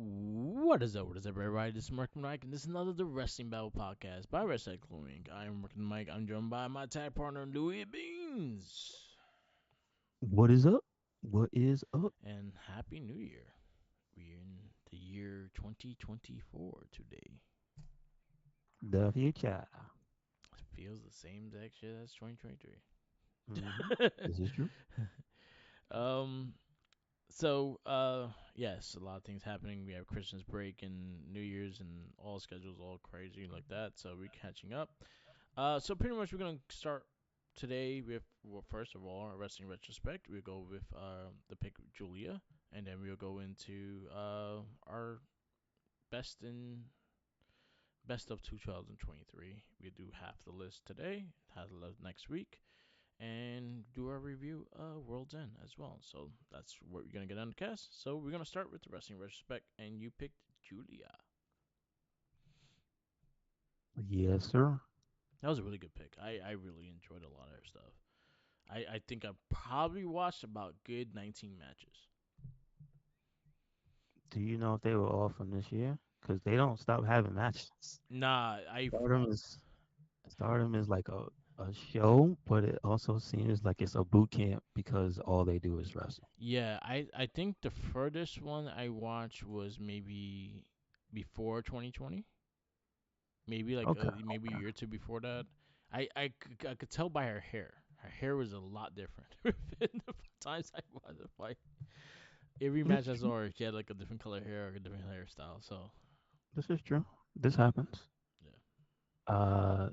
What is up? What is up, everybody? This is Mark Mike, and this is another The Wrestling Battle podcast by Wrestling Inc. I am Mark Mike. I'm joined by my tag partner, Louis Beans. What is up? What is up? And Happy New Year. We're in the year 2024 today. The future. It feels the same exact shit as 2023. This is true. um, yes, a lot of things happening. We have Christmas break and New Year's, and all schedules all crazy like that. So we're catching up. So pretty much we're gonna start today with first of all our wrestling retrospect. We'll go with the pick of Julia, and then we'll go into our best in best of 2023. We'll do half the list today, half the list next week, and do our review World's End as well. So that's what we're gonna get on the cast. So we're gonna start with the wrestling retrospect, and you picked Julia. Yes, sir. That was a really good pick. I really enjoyed a lot of her stuff. I think I probably watched about good 19 matches. Do you know if they were all from this year? Because they don't stop having matches. Nah, Stardom is Stardom is like a show, but it also seems like it's a boot camp because all they do is wrestle. yeah, I think the furthest one I watched was maybe before 2020. Maybe Okay. maybe a Okay. year or two before that. I could tell by her hair. Her hair was a lot different in the times I watched the fight. Every This match is I true. saw her, she had like a different color hair or a different hairstyle. So This is true. This happens. yeah. Uh,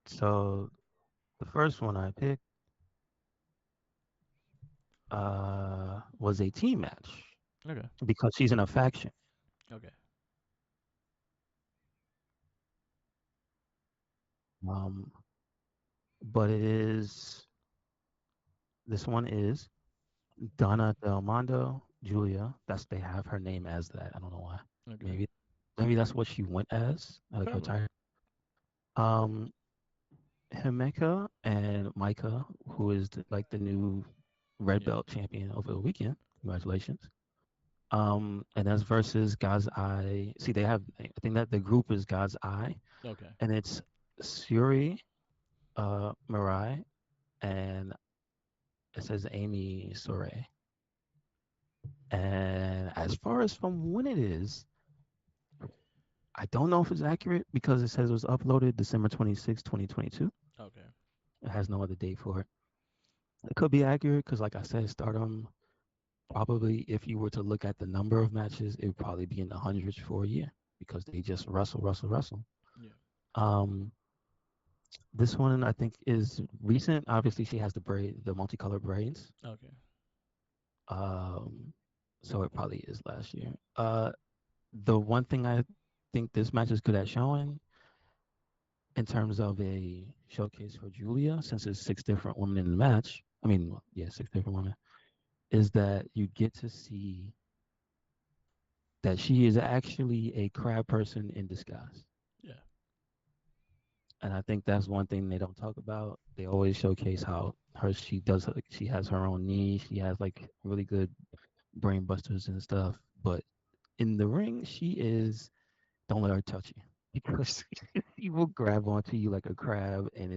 so the first one I picked was a team match Okay. because she's in a faction. Okay. Um, but it is this one is Donna Del Mondo, Julia. That's they have her name as that. I don't know why. Okay. Maybe maybe that's what she went as, like her Probably. title. Um, Himeka and Micah, who is like the new red Yeah. belt champion over the weekend. Congratulations. And that's versus God's Eye. See, they have. I think that the group is God's Eye, Okay. and it's Suri, Mirai, and it says Amy Soray. And as far as from when it is, I don't know if it's accurate because it says it was uploaded December 26, 2022. Okay. It has no other date for it. It could be accurate because, like I said, Stardom probably, if you were to look at the number of matches, it would probably be in the hundreds for a year because they just wrestle, wrestle, wrestle. Yeah. Um, this one I think is recent. Obviously, she has the multicolored braids. Okay. Um, so it probably is last year. The one thing I think this match is good at showing in terms of a showcase for Julia, since it's six different women in the match, I mean, well, yeah, six different women, is that you get to see that she is actually a crab person in disguise. Yeah. And I think that's one thing they don't talk about. They always showcase how she has her own niche, she has like really good brain busters and stuff. But in the ring, she is don't let her touch you because she will grab onto you like a crab and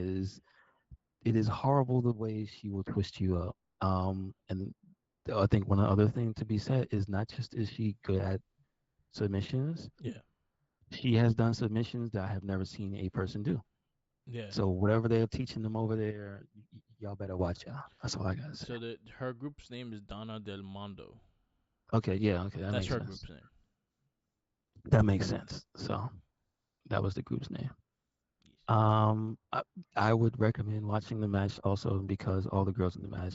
it is horrible the way she will twist you up. And I think one other thing to be said is not just is she good at submissions, Yeah. she has done submissions that I have never seen a person do. Yeah. So whatever they're teaching them over there, y'all better watch out. That's all I gotta say. So the her group's name is Donna Del Mondo. Okay, yeah, okay, that That's makes her sense. group's name. That makes sense. So that was the group's name. Yes. I would recommend watching the match also because all the girls in the match,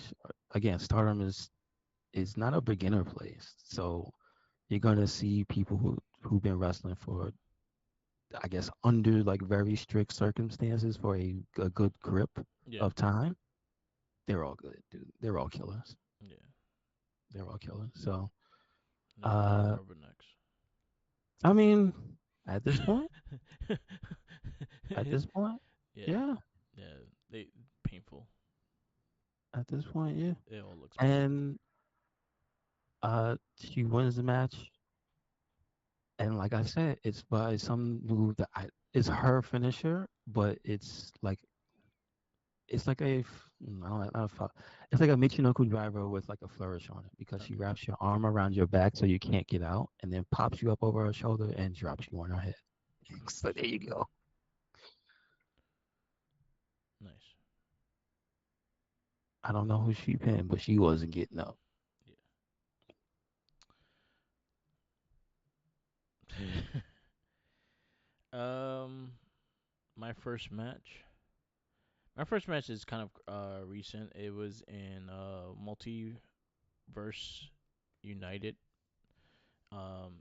again, Stardom is not a beginner place. So you're gonna see people who've been wrestling for, I guess, under like very strict circumstances for a good grip Yeah. of time. They're all good, dude. They're all killers. Yeah. They're all killers. So, Not Donna uh, Rubbernecks. I mean, at this point, at this point, Yeah. yeah, Yeah. They painful. at this point, yeah. It all looks painful. And she wins the match. And like I said, it's by some move that it's her finisher, but it's like I don't know, it's like a Michinoku driver with like a flourish on it because she Okay. wraps your arm around your back so you can't get out, and then pops you up over her shoulder and drops you on her head. So there you go. Nice. I don't know who she pinned, but she wasn't getting up. Yeah. um, my first match. My first match is kind of recent. It was in Multiverse United.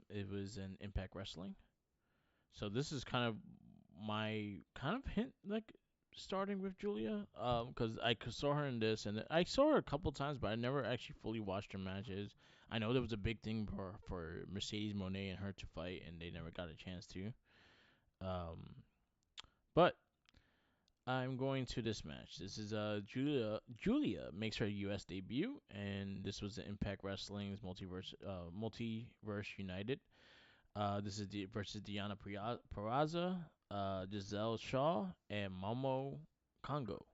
It was in Impact Wrestling. So this is kind of my kind of hint, like starting with Julia, because I saw her in this, and I saw her a couple times, but I never actually fully watched her matches. I know there was a big thing for Mercedes Monet and her to fight, and they never got a chance to. Um, but I'm going to this match. This is Julia. Julia makes her U.S. debut, and this was the Impact Wrestling's Multiverse United. This is versus Diana Peraza, Giselle Shaw, and Momo Congo.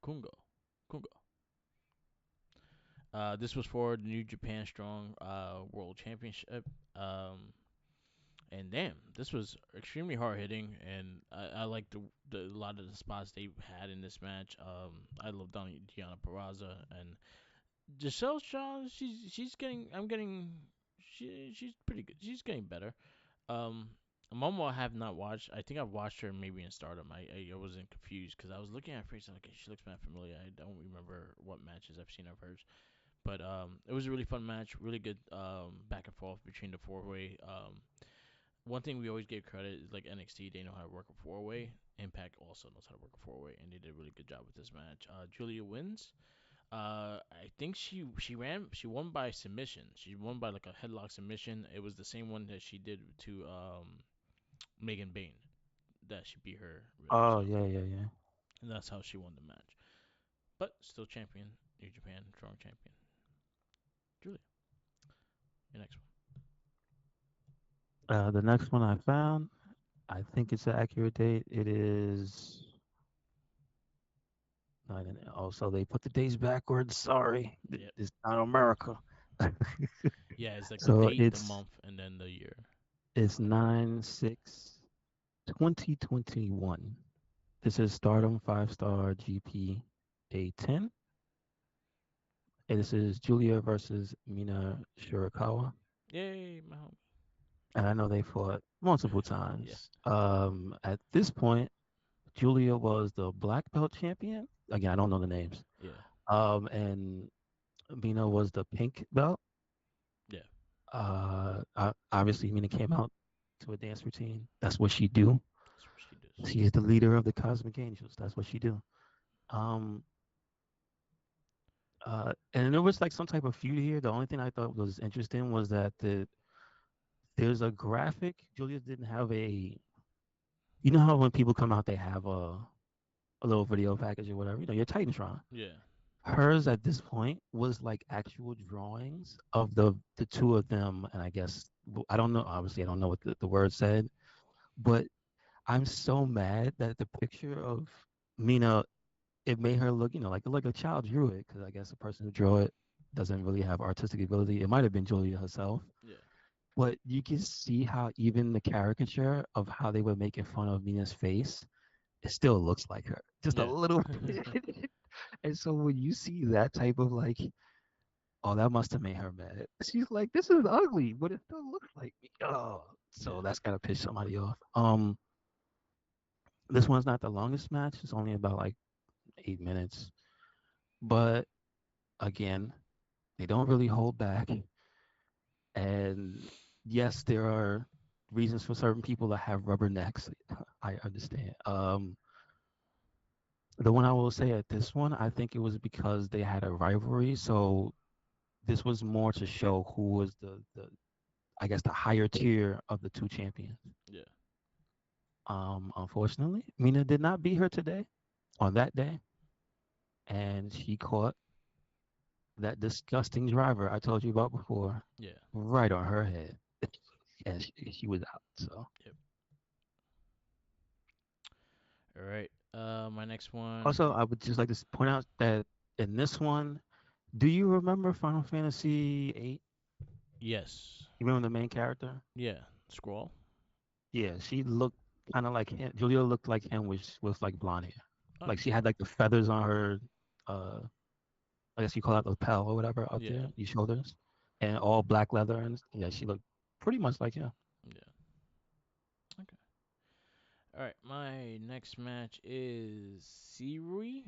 Kungo. Kungo. This was for the New Japan Strong World Championship. Um, and damn, this was extremely hard hitting, and I like the a lot of the spots they had in this match. I love Diana Peraza and Giselle Shaw. She's getting. I'm getting. She's pretty good. She's getting better. Um, Momo I have not watched. I think I've watched her maybe in Stardom. I wasn't confused because I was looking at her face. I'm like, she looks mad familiar. I don't remember what matches I've seen of hers. But it was a really fun match. Really good back and forth between the four way. One thing we always give credit is like NXT. They know how to work a four way. Impact also knows how to work a four way, and they did a really good job with this match. Julia wins. I think she won by submission. She won by like a headlock submission. It was the same one that she did to Megan Bain that she beat her with. Oh So yeah, yeah, yeah. and that's how she won the match. But still champion, New Japan strong champion. Julia, your next The next one I found, I think it's an accurate date. It is. Not in, oh, so they put the days backwards. Sorry, one. Yep. it's not America. Yeah, it's like the So date, the it's month, and then the year. it's 9/6/2021. This is Stardom 5-star GP A10. And this is Julia versus Mina Shirakawa. Yay, my home. And I know they fought multiple Yeah, times. At this point, Julia was the black belt champion. Again, I don't know the names. yeah, And Mina was the pink belt. yeah. Obviously, Mina came out to a dance routine. That's what she do. That's what she does. She is the leader of the Cosmic Angels. That's what she do. Um, and there was like some type of feud here. The only thing I thought was interesting was that there's a graphic. Julia didn't have a. You know how when people come out, they have a little video package or whatever. You know, your Titantron. Yeah, Hers at this point was like actual drawings of the two of them, and I guess I don't know. Obviously, I don't know what the word said, but I'm so mad that the picture of Mina, it made her look, like a child drew it, because I guess the person who drew it doesn't really have artistic ability. It might have been Julia herself, yeah, but you can see how even the caricature of how they were making fun of Mina's face, it still looks like her, just a yeah, little bit. And so when you see that type of like, oh, that must have made her mad. She's like, this is ugly, but it still looks like me. Oh, so yeah, that's gotta piss somebody off. This one's not the longest match. It's only about like 8 minutes. But again, they don't really hold back. And yes, there are reasons for certain people to have rubber necks. I understand. The one I will say at this one, I think it was because they had a rivalry. So this was more to show who was the I guess the higher tier of the two champions. yeah. Unfortunately, Mina did not beat her today on that day, and she caught that disgusting driver I told you about before Yeah. right on her head. and she was out. So Yep. All right. My next one. also, I would just like to point out that in this one, do you remember Final Fantasy 8? Yes. You remember the main character? Yeah. Squall. Yeah, she looked kind of like him. Julia looked like him with like blonde hair. Oh. Like she had like the feathers on her, uh, I guess you call that lapel or whatever up Yeah. there, these shoulders, and all black leather. And yeah, she looked pretty much like him. Yeah. Okay. All right. My next match is Suri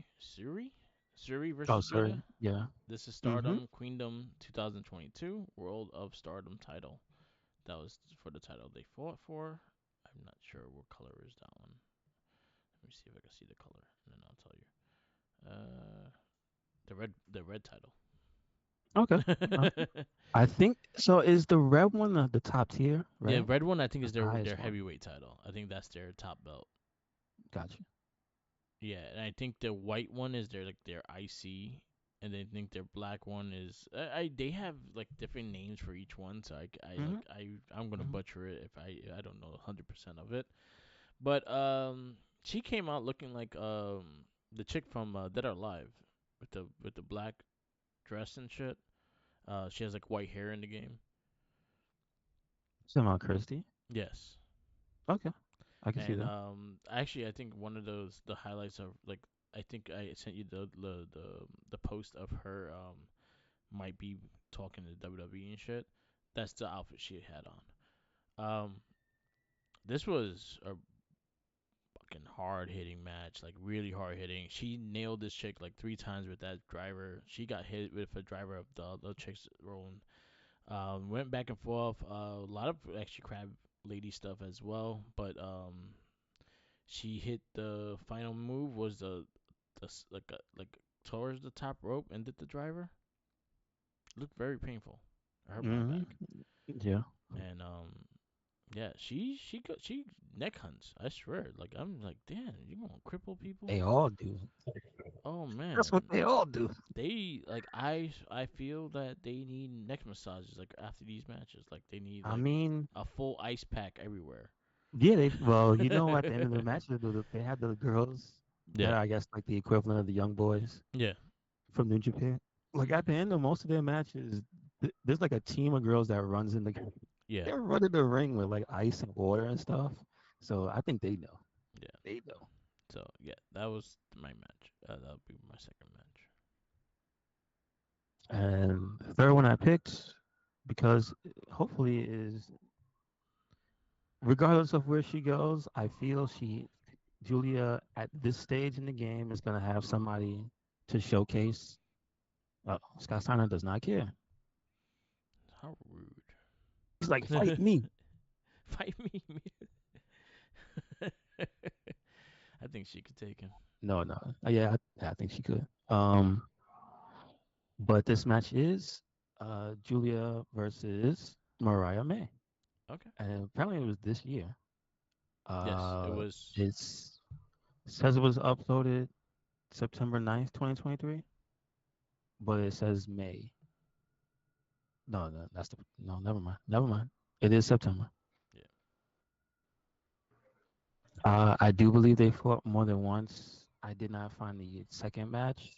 Oh, versus sorry. Julia. Yeah. This is Mm-hmm. Stardom Queendom 2022 World of Stardom title. That was for the title they fought for. I'm not sure what color is that one. Let me see if I can see the color, and then I'll tell you. The red title. Okay. Uh, I think so. Is the red one the top tier, The right? red one, I think, is That's the their highest one. heavyweight title. I think that's their top belt. Gotcha. Yeah, and I think the white one is their IC, and I think their black one is they have like different names for each one. So Mm-hmm. I'm gonna Mm-hmm. butcher it if I don't know 100% of it. But she came out looking like the chick from Dead or Alive with the black dress and shit. She has like white hair in the game. Semi Christie. Yes. Okay, I can see And that. actually, I think one of the highlights of like I think I sent you the post of her might be talking to WWE and shit. That's the outfit she had on. Um, this was a fucking hard hitting match, like really hard hitting. She nailed this chick like 3 times with that driver. She got hit with a driver of the other chick's rolling. Went back and forth. A lot of actually crab lady stuff as well, but she hit the final move was like towards the top rope and did the driver. Looked very painful. I hurt my Mm-hmm. back. Yeah, And yeah, she neck hunts. I swear. Like I'm like, damn, you gonna cripple people? they all do. Oh That's what man, they all do. they like I feel that they need neck massages like after these matches. Like they need I like mean, a full ice pack everywhere. yeah, they well, at the end of the match, they had the girls that Yeah, are, I guess, like the equivalent of the young boys yeah, from New Japan. Like at the end of most of their matches, there's like a team of girls that runs in the yeah, they're running the ring with like ice and water and stuff. So I think they know. yeah. They know. So yeah, that was my match. That'll be my second match. And the third one I picked because hopefully is regardless of where she goes, I feel Julia at this stage in the game is gonna have somebody to showcase. Scott Steiner does not care. How rude. He's like, fight me. Fight me. I think she could take him. No, no. Yeah, I think she could. But this match is Julia versus Mariah May. Okay. And apparently it was this year. Yes, it was. It's says it was uploaded September 9th, 2023, but it says May. No, no, no, never mind. Never mind. It is September. Yeah. I do believe they fought more than once. I did not find the second match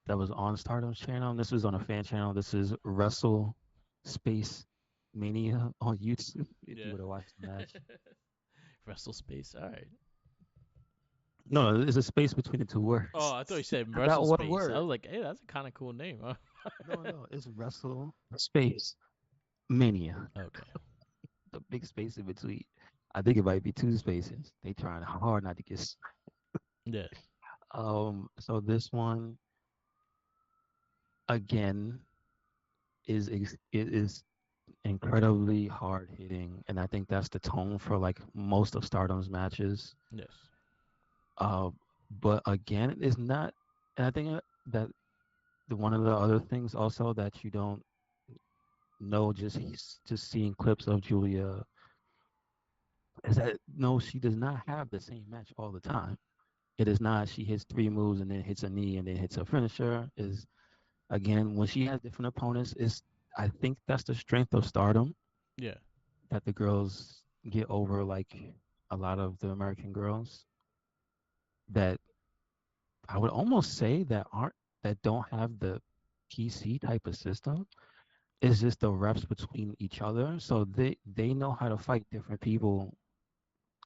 that was on Stardom's channel. This was on a fan channel. This is Wrestle Space Mania on YouTube. If you Yeah. would have watched the match, Wrestle space. All right. no, there's a space between the two Oh, words. I thought you said I got Wrestle one Space. I word. was like, hey, that's a kind of cool name, huh? No, no, it's Wrestle Space Mania. Okay. The big space in between. I think it might be two spaces. They trying hard not to get. Yeah. So this one again it is incredibly hard hitting, and I think that's the tone for like most of Stardom's matches. Yes. Uh, but again, it's not. And I think that one of the other things also that you don't know just seeing clips of Julia is that no, she does not have the same match all the time. It is not she hits three moves and then hits a knee and then hits a finisher. Is again when she has different opponents. Is I think that's the strength of Stardom. Yeah. that the girls get over like a lot of the American girls that I would almost say that don't have the PC type of system. It's just the reps between each other, so they know how to fight different people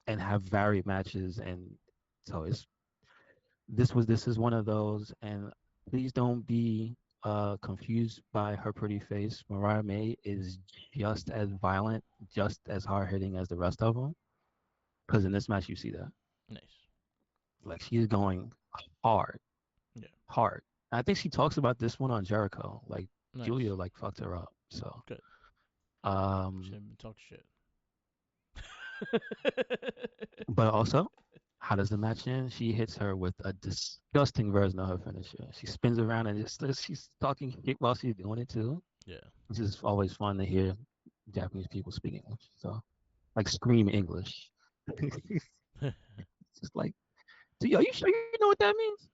and have varied matches, and so this is one of those. And please don't be confused by her pretty face. Mariah May is just as violent, just as hard hitting as the rest of them. Because in this match, you see that Nice. like she's going hard, Yeah. hard. I think she talks about this one on Jericho. Like Nice. Julia like fucked her up. So Good. um, Shouldn't talk shit. but also, how does the match end? She hits her with a disgusting version of her finisher. She spins around and just she's talking shit while she's doing it too. Yeah. It's just always fun to hear Japanese people speak English. So like scream English. It's just like, are you sure you know what that means?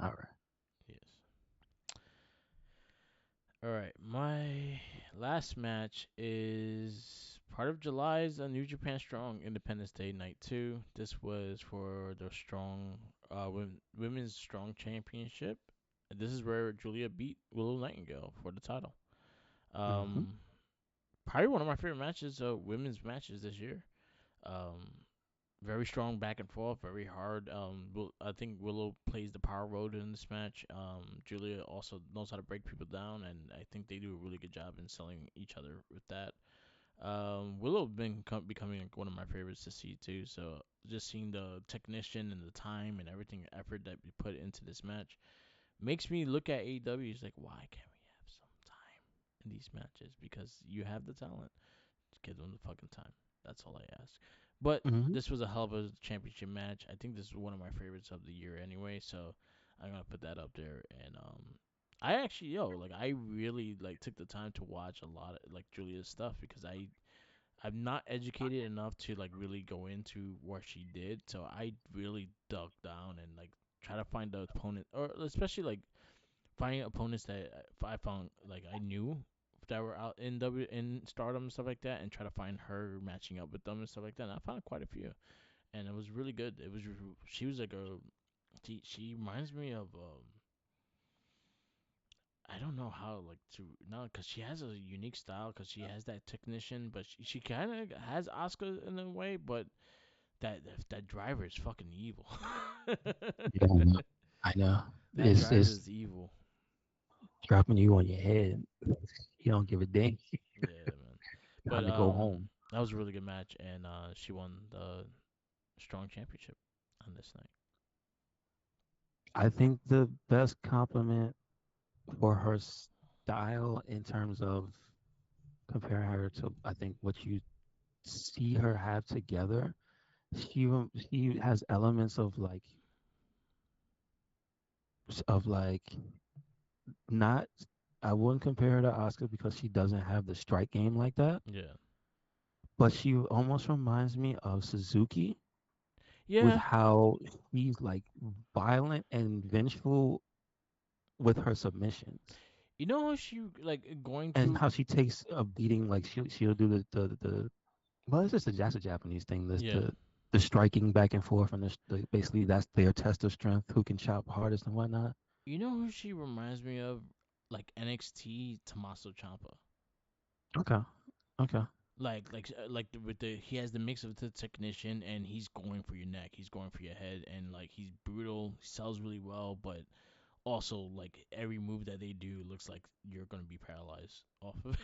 All right. Yes. All right. My last match is part of July's New Japan Strong Independence Day Night 2. This was for the Strong Women's Strong Championship. This is where Julia beat Willow Nightingale for the title. Mm-hmm. Um, Probably one of my favorite matches, women's matches this year. Um, Very strong back and forth, very hard. I think Willow plays the power road in this match. Julia also knows how to break people down, and I think they do a really good job in selling each other with that. Willow been becoming like one of my favorites to see too. So just seeing the technician and the time and everything effort that we put into this match makes me look at AEW. It's like, why can't we have some time in these matches? Because you have the talent. Just give them the fucking time. That's all I ask. But Mm-hmm. this was a hell of a championship match. I think this is one of my favorites of the year anyway. So I'm gonna put that up there. And I actually like I really like took the time to watch a lot of like Julia's stuff because I'm not educated enough to like really go into what she did. So I really dug down and like try to find the opponent, or especially like finding opponents that I found like I knew that were out in Stardom and stuff like that, and try to find her matching up with them and stuff like that. And I found quite a few, and it was really good. She was like a she reminds me of I don't know how like to no because she has a unique style because she has that technician, but she kind of has Oscar in a way, but that driver is fucking evil. Yeah, I know. I know. That driver It's is evil. dropping you on your head. You don't give a damn. Yeah, man. But Time to go home. that was a really good match, and she won the strong championship on this night. I think the best compliment for her style in terms of comparing her to I think what you see her have together, she has elements of like not I wouldn't compare her to Oscar because she doesn't have the strike game like that, Yeah. but she almost reminds me of Suzuki with Yeah. how she's like violent and vengeful with her submissions You know how she like going and through? how she takes a beating like she'll do the well it's just that's a Japanese thing this Yeah. the striking back and forth and basically that's their test of strength who can chop hardest and whatnot. You know who she reminds me of? Like NXT Tommaso Ciampa. Okay, okay. With the he has the mix of the technician and he's going for your neck, he's going for your head, and like he's brutal, he sells really well, but also like every move that they do looks like you're gonna be paralyzed off of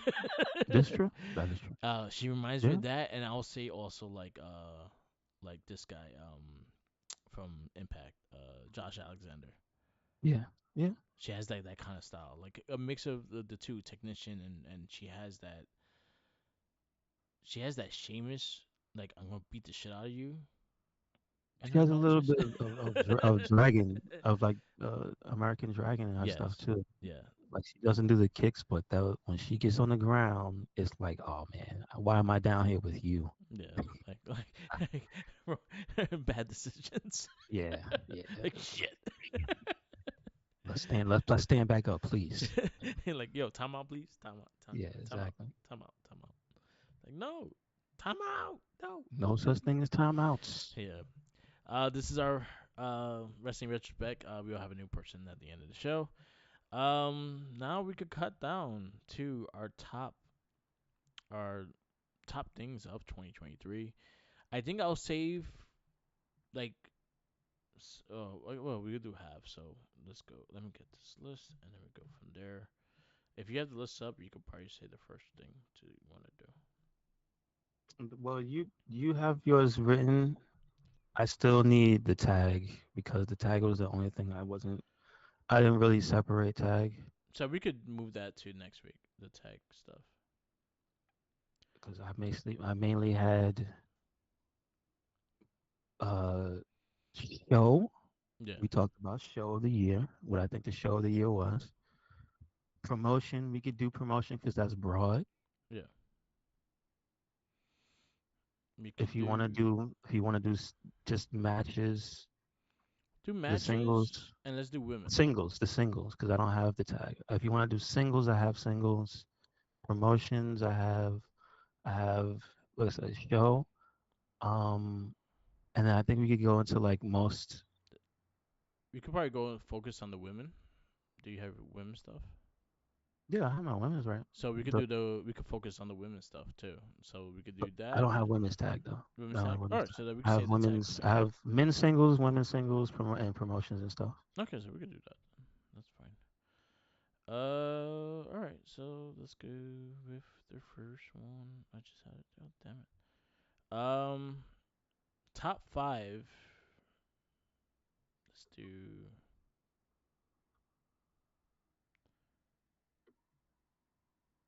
That's it. true. That is true. She reminds me Yeah, of that, and I'll say also like this guy from Impact, Josh Alexander. yeah, yeah. She has that kind of style, like a mix of the two, technician and she has that Sheamus, like I'm gonna beat the shit out of you in She her has a little matches. bit of dragon of like American Dragon and her stuff Yes, too. yeah, Like she doesn't do the kicks, but that when she gets on the ground, it's like, oh man, why am I down here with you? yeah, bad decisions, Yeah, yeah. like shit. Let's stand back up, please. Like yo, time out, please, time out, time, Yeah, time out, exactly. time out, time out. Like, no, time out. No. No such thing as timeouts. Yeah. This is our wrestling retrospect. We will have a new person at the end of the show. Now we could cut down to our top things of 2023. I think I'll save like well, we do have, so let's go. Let me get this list, and then we go from there. If you have the list up, you could probably say the first thing to want to do. Well, you have yours written. I still need the tag because the tag was the only thing I didn't really separate tag So we could move that to next week, the tag stuff. because I mainly had uh show. Yeah, We talked about show of the year, what I think the show of the year was. Promotion, we could do promotion because that's broad. yeah. We If could you want to do do, if you want to do just matches, do the matches, singles, and let's do women. the singles, because I don't have the tag. If you want to do singles, I have singles. Promotions, I have what's a show. Um, and then I think we could go into like most. We could probably go and focus on the women. Do you have women stuff? Yeah, I have my women's right. So we could The, do the we could focus on the women's stuff too. So we could but do I that. don't have women's tag though. I Women's don't have tag. All women's right, tag. so that we I can have save the tag for women's. I next week. have men's singles, women's singles, and promotions and stuff. Okay, so we could do that. That's fine. All right. So let's go with the first one. I just had it. Oh, damn it. Top five. Let's do.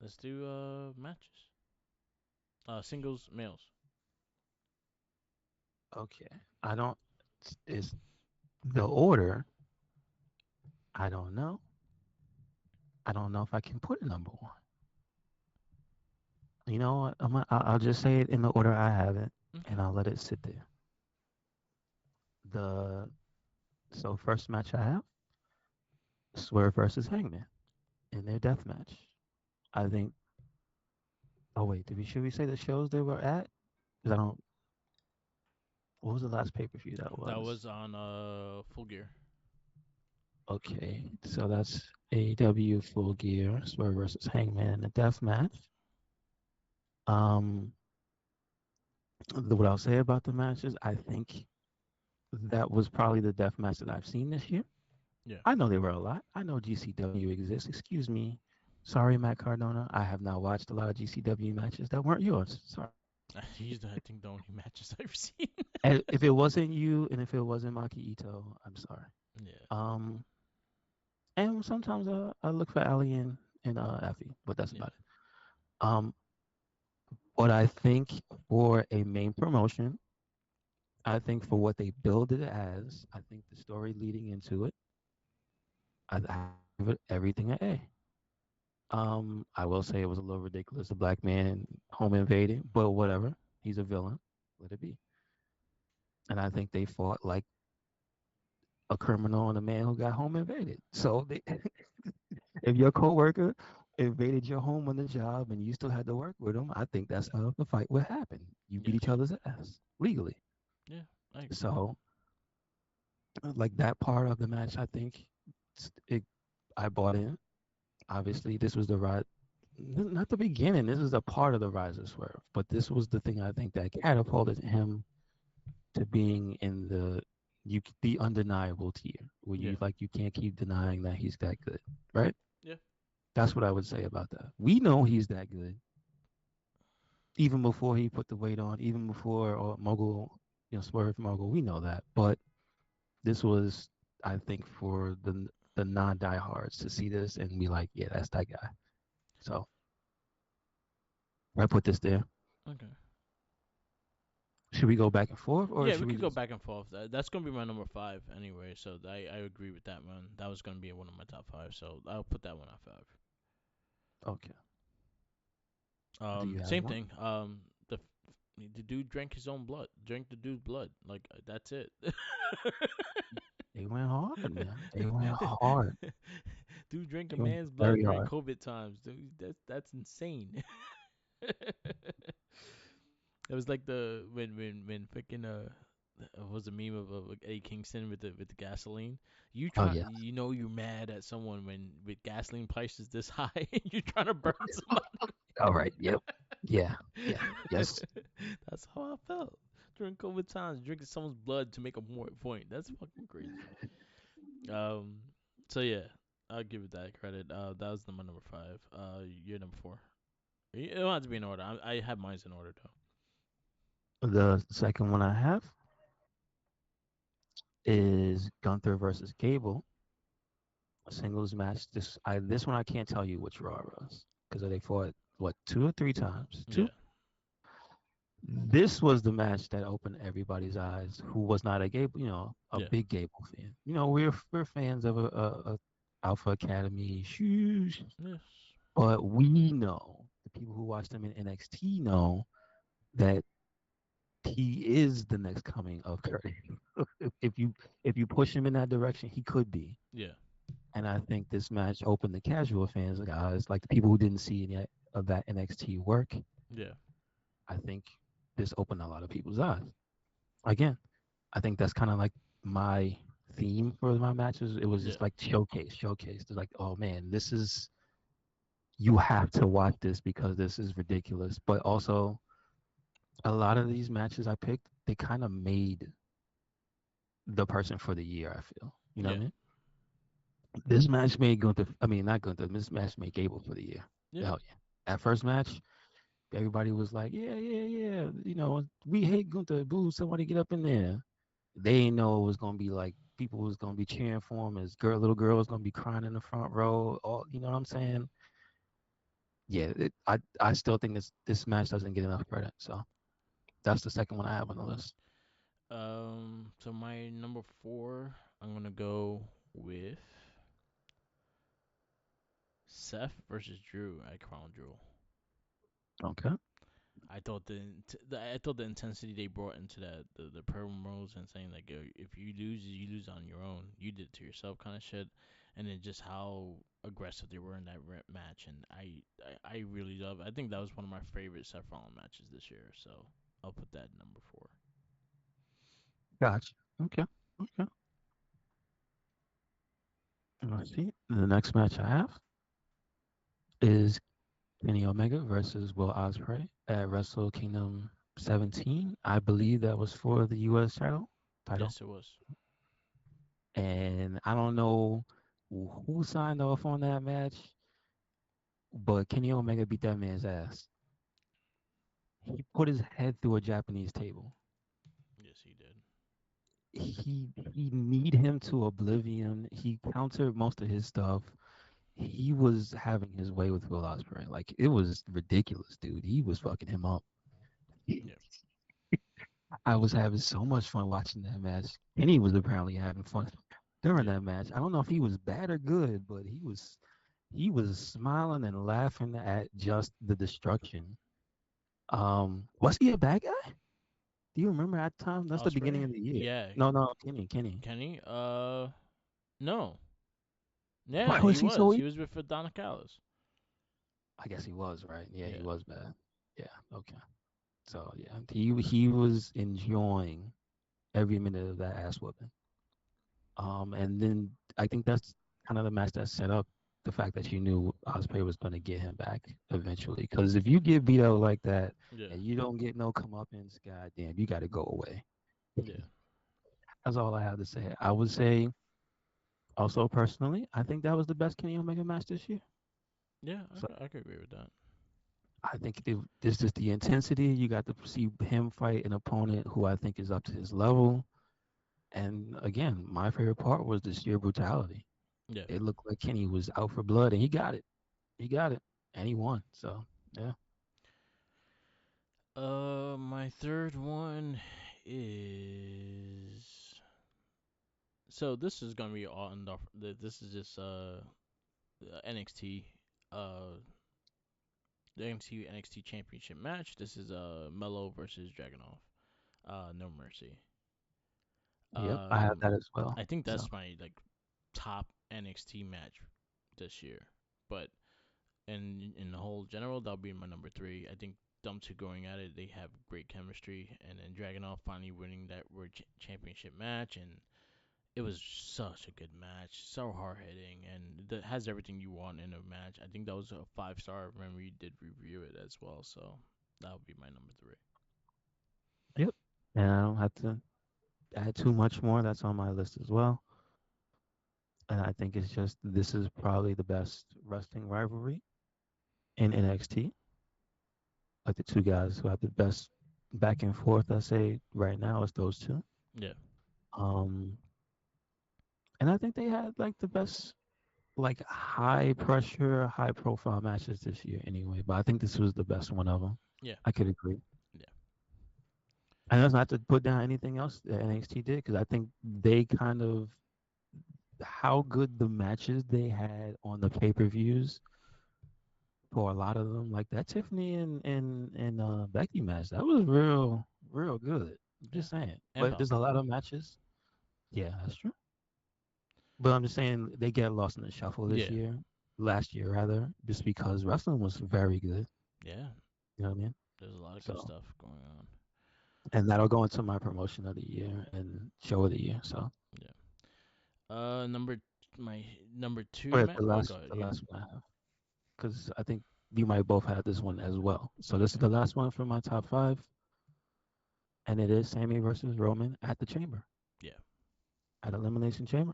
Let's do matches. Singles males. Okay. I don't. Is the order? I don't know. I don't know if I can put a number one. You know what? I'll just say it in the order I have it, Okay. and I'll let it sit there. The so first match I have Swerve versus Hangman in their death match. I think. Oh wait, should we say the shows they were at? Because I don't. What was the last pay per view that That was? was on Full Gear. Okay, so that's AEW Full Gear Swerve versus Hangman in the death match. Um, what I'll say about the matches, I think that was probably the death match that I've seen this year. Yeah. I know there were a lot. I know GCW exists. Excuse me. Sorry, Matt Cardona. I have not watched a lot of GCW matches that weren't yours. Sorry. He's I think the only matches I've seen. And if it wasn't you and if it wasn't Maki Ito, I'm sorry. Yeah. Um, and sometimes I look for Ali and Effie, but that's Yeah. about it. Um, but I think for a main promotion, I think for what they build it as, I think the story leading into it, I give it everything an A. I will say it was a little ridiculous. The black man home invading, but whatever. He's a villain. Let it be. And I think they fought like a criminal and a man who got home invaded. So if your coworker invaded your home on the job and you still had to work with him, I think that's how the fight would happen. You beat each Yes. other's ass legally. Yeah. I agree. So like that part of the match, I think it, I bought in. Obviously, this was the rise, not the beginning. This was a part of the rise of Swerve, but this was the thing I think that catapulted him to being in the undeniable tier, where Yeah. you can't keep denying that he's that good, right? Yeah. That's what I would say about that. We know he's that good, even before he put the weight on, even before Mogul, Swerve Mogul. We know that, but this was, I think, for the non diehards to see this and be like, yeah, that's that guy. So I put this there. Okay. Should we go back and forth, or Yeah, we should we could go just? back and forth. That's gonna be my number five anyway. So I agree with that one. That was gonna be one of my top five. So I'll put that one at five. Okay. Do you have Same one? thing. The dude drank his own blood. Drank the dude's blood. Like that's it. They went hard, man. They went hard. Dude drank a They went man's blood very during hard. COVID times. Dude, that's insane. It was like the when freaking was a meme of like Eddie Kingston with the gasoline. Oh yeah. You know you're mad at someone when with gasoline prices this high, you're trying to burn somebody. All right. Yep. Yeah. Yeah. Yes. That's how I felt during COVID times, drinking someone's blood to make a more point. That's fucking crazy. Um, so yeah, I'll give it that credit. That was my number five. You're number four. It don't have to be in order. I have mine in order though. The second one I have is Gunther versus Gable, a singles match. This one I can't tell you which Raw it was because they fought what 2 or 3 times. Yeah, Two. This was the match that opened everybody's eyes who was not a Gable, a yeah, big Gable fan. We're fans of a Alpha Academy shoes, yes, but we know the people who watch them in NXT know that he is the next coming of Curtis. If you push him in that direction, he could be. yeah, And I think this match opened the casual fans, guys, like the people who didn't see any of that NXT work. yeah, I think this opened a lot of people's eyes. Again, I think that's kind of like my theme for my matches. It was yeah, just like showcase. It's like, oh man, this is you have to watch this because this is ridiculous. But also, a lot of these matches I picked, they kind of made the person for the year. I feel, you know what yeah, I mean? This match made Gunther. I mean, not Gunther. This match made Gable for the year. yeah, Hell yeah! That first match, everybody was like, yeah, yeah, yeah. We hate Gunther. Boo! Somebody get up in there. They didn't know it was gonna be like people was gonna be cheering for him. His little girl was gonna be crying in the front row. All you know what I'm saying? Yeah, I still think this match doesn't get enough credit. So that's the second one I have on the list. So my number four, I'm gonna go with Seth versus Drew at Crown Jewel. Okay, I thought the intensity they brought into that the promos and saying like yo, if you lose on your own, you did it to yourself kind of shit, and then just how aggressive they were in that match, and I really love. I think that was one of my favorite Seth Rollins matches this year, so I'll put that number four. gotcha. Okay, okay. And let's see. The next match I have is Kenny Omega versus Will Ospreay at Wrestle Kingdom 17. I believe that was for the U.S. title. Yes, it was. And I don't know who signed off on that match, but Kenny Omega beat that man's ass. He put his head through a Japanese table. Yes, he did. He kneed him to oblivion. He countered most of his stuff. He was having his way with Will Ospreay. Like it was ridiculous, dude. He was fucking him up. Yeah, I was having so much fun watching that match. Kenny was apparently having fun during yeah. that match. I don't know if he was bad or good, but he was smiling and laughing at just the destruction. Was he a bad guy? Do you remember at the time? That's the beginning Osprey. of the year. Yeah, No, no, Kenny. Kenny. No. Why Yeah, he was he so was. weak? He was with Donna Callis. I guess he was, right? Yeah, he Yeah, was bad. Yeah, okay. So yeah, he was enjoying every minute of that ass whooping. And then I think that's kind of the match that set up the fact that you knew Osprey was going to get him back eventually. Because if you get beat up like that yeah, and you don't get no comeuppance, goddamn, you got to go away. yeah, That's all I have to say. I would say also personally, I think that was the best Kenny Omega match this year. yeah. So I could agree with that. I think it's just the intensity. You got to see him fight an opponent who I think is up to his level. And again, my favorite part was the sheer brutality. Yeah. It looked like Kenny was out for blood, and he got it. He got it, and he won. So yeah. My third one is so this is gonna be all in this is just NXT the NXT Championship match. This is Mello versus Dragunov. No Mercy. Yep, I have Um, that as well. I think So that's my like top NXT match this year. But in the whole general, that'll be my number three. I think them two going at it, they have great chemistry, and then Dragunov finally winning that World Championship match, and it was such a good match, so hard hitting, and it has everything you want in a match. I think that was a 5 star when we did review it as well, so that would be my number three. Yep. And I don't have to add too much more. That's on my list as well. And I think it's just this is probably the best wrestling rivalry in NXT. Like the two guys who have the best back and forth, I say right now is those two. Yeah, Um, and I think they had like the best like high pressure, high profile matches this year anyway. But I think this was the best one of them. yeah, I could agree. yeah, And that's not to put down anything else that NXT did because I think they kind of how good the matches they had on the pay per views for a lot of them, like that Tiffany and Becky match, that was real good. I'm yeah, just saying. and But there's a popular. lot of matches. Yeah, that's true. But I'm just saying they get lost in the shuffle this Yeah, year, last year rather, just because wrestling was very good. yeah. You know what I mean? There's a lot of good So, stuff going on. and that'll go into my promotion of the year and show of the year. So, Yeah. Number my number two, but Matt. Oh, go ahead. the Yeah. last one I have, because I think you might both have this one as well. So this is Okay. the last one for my top five, and it is Sammy versus Roman at the Chamber, Yeah. at Elimination Chamber.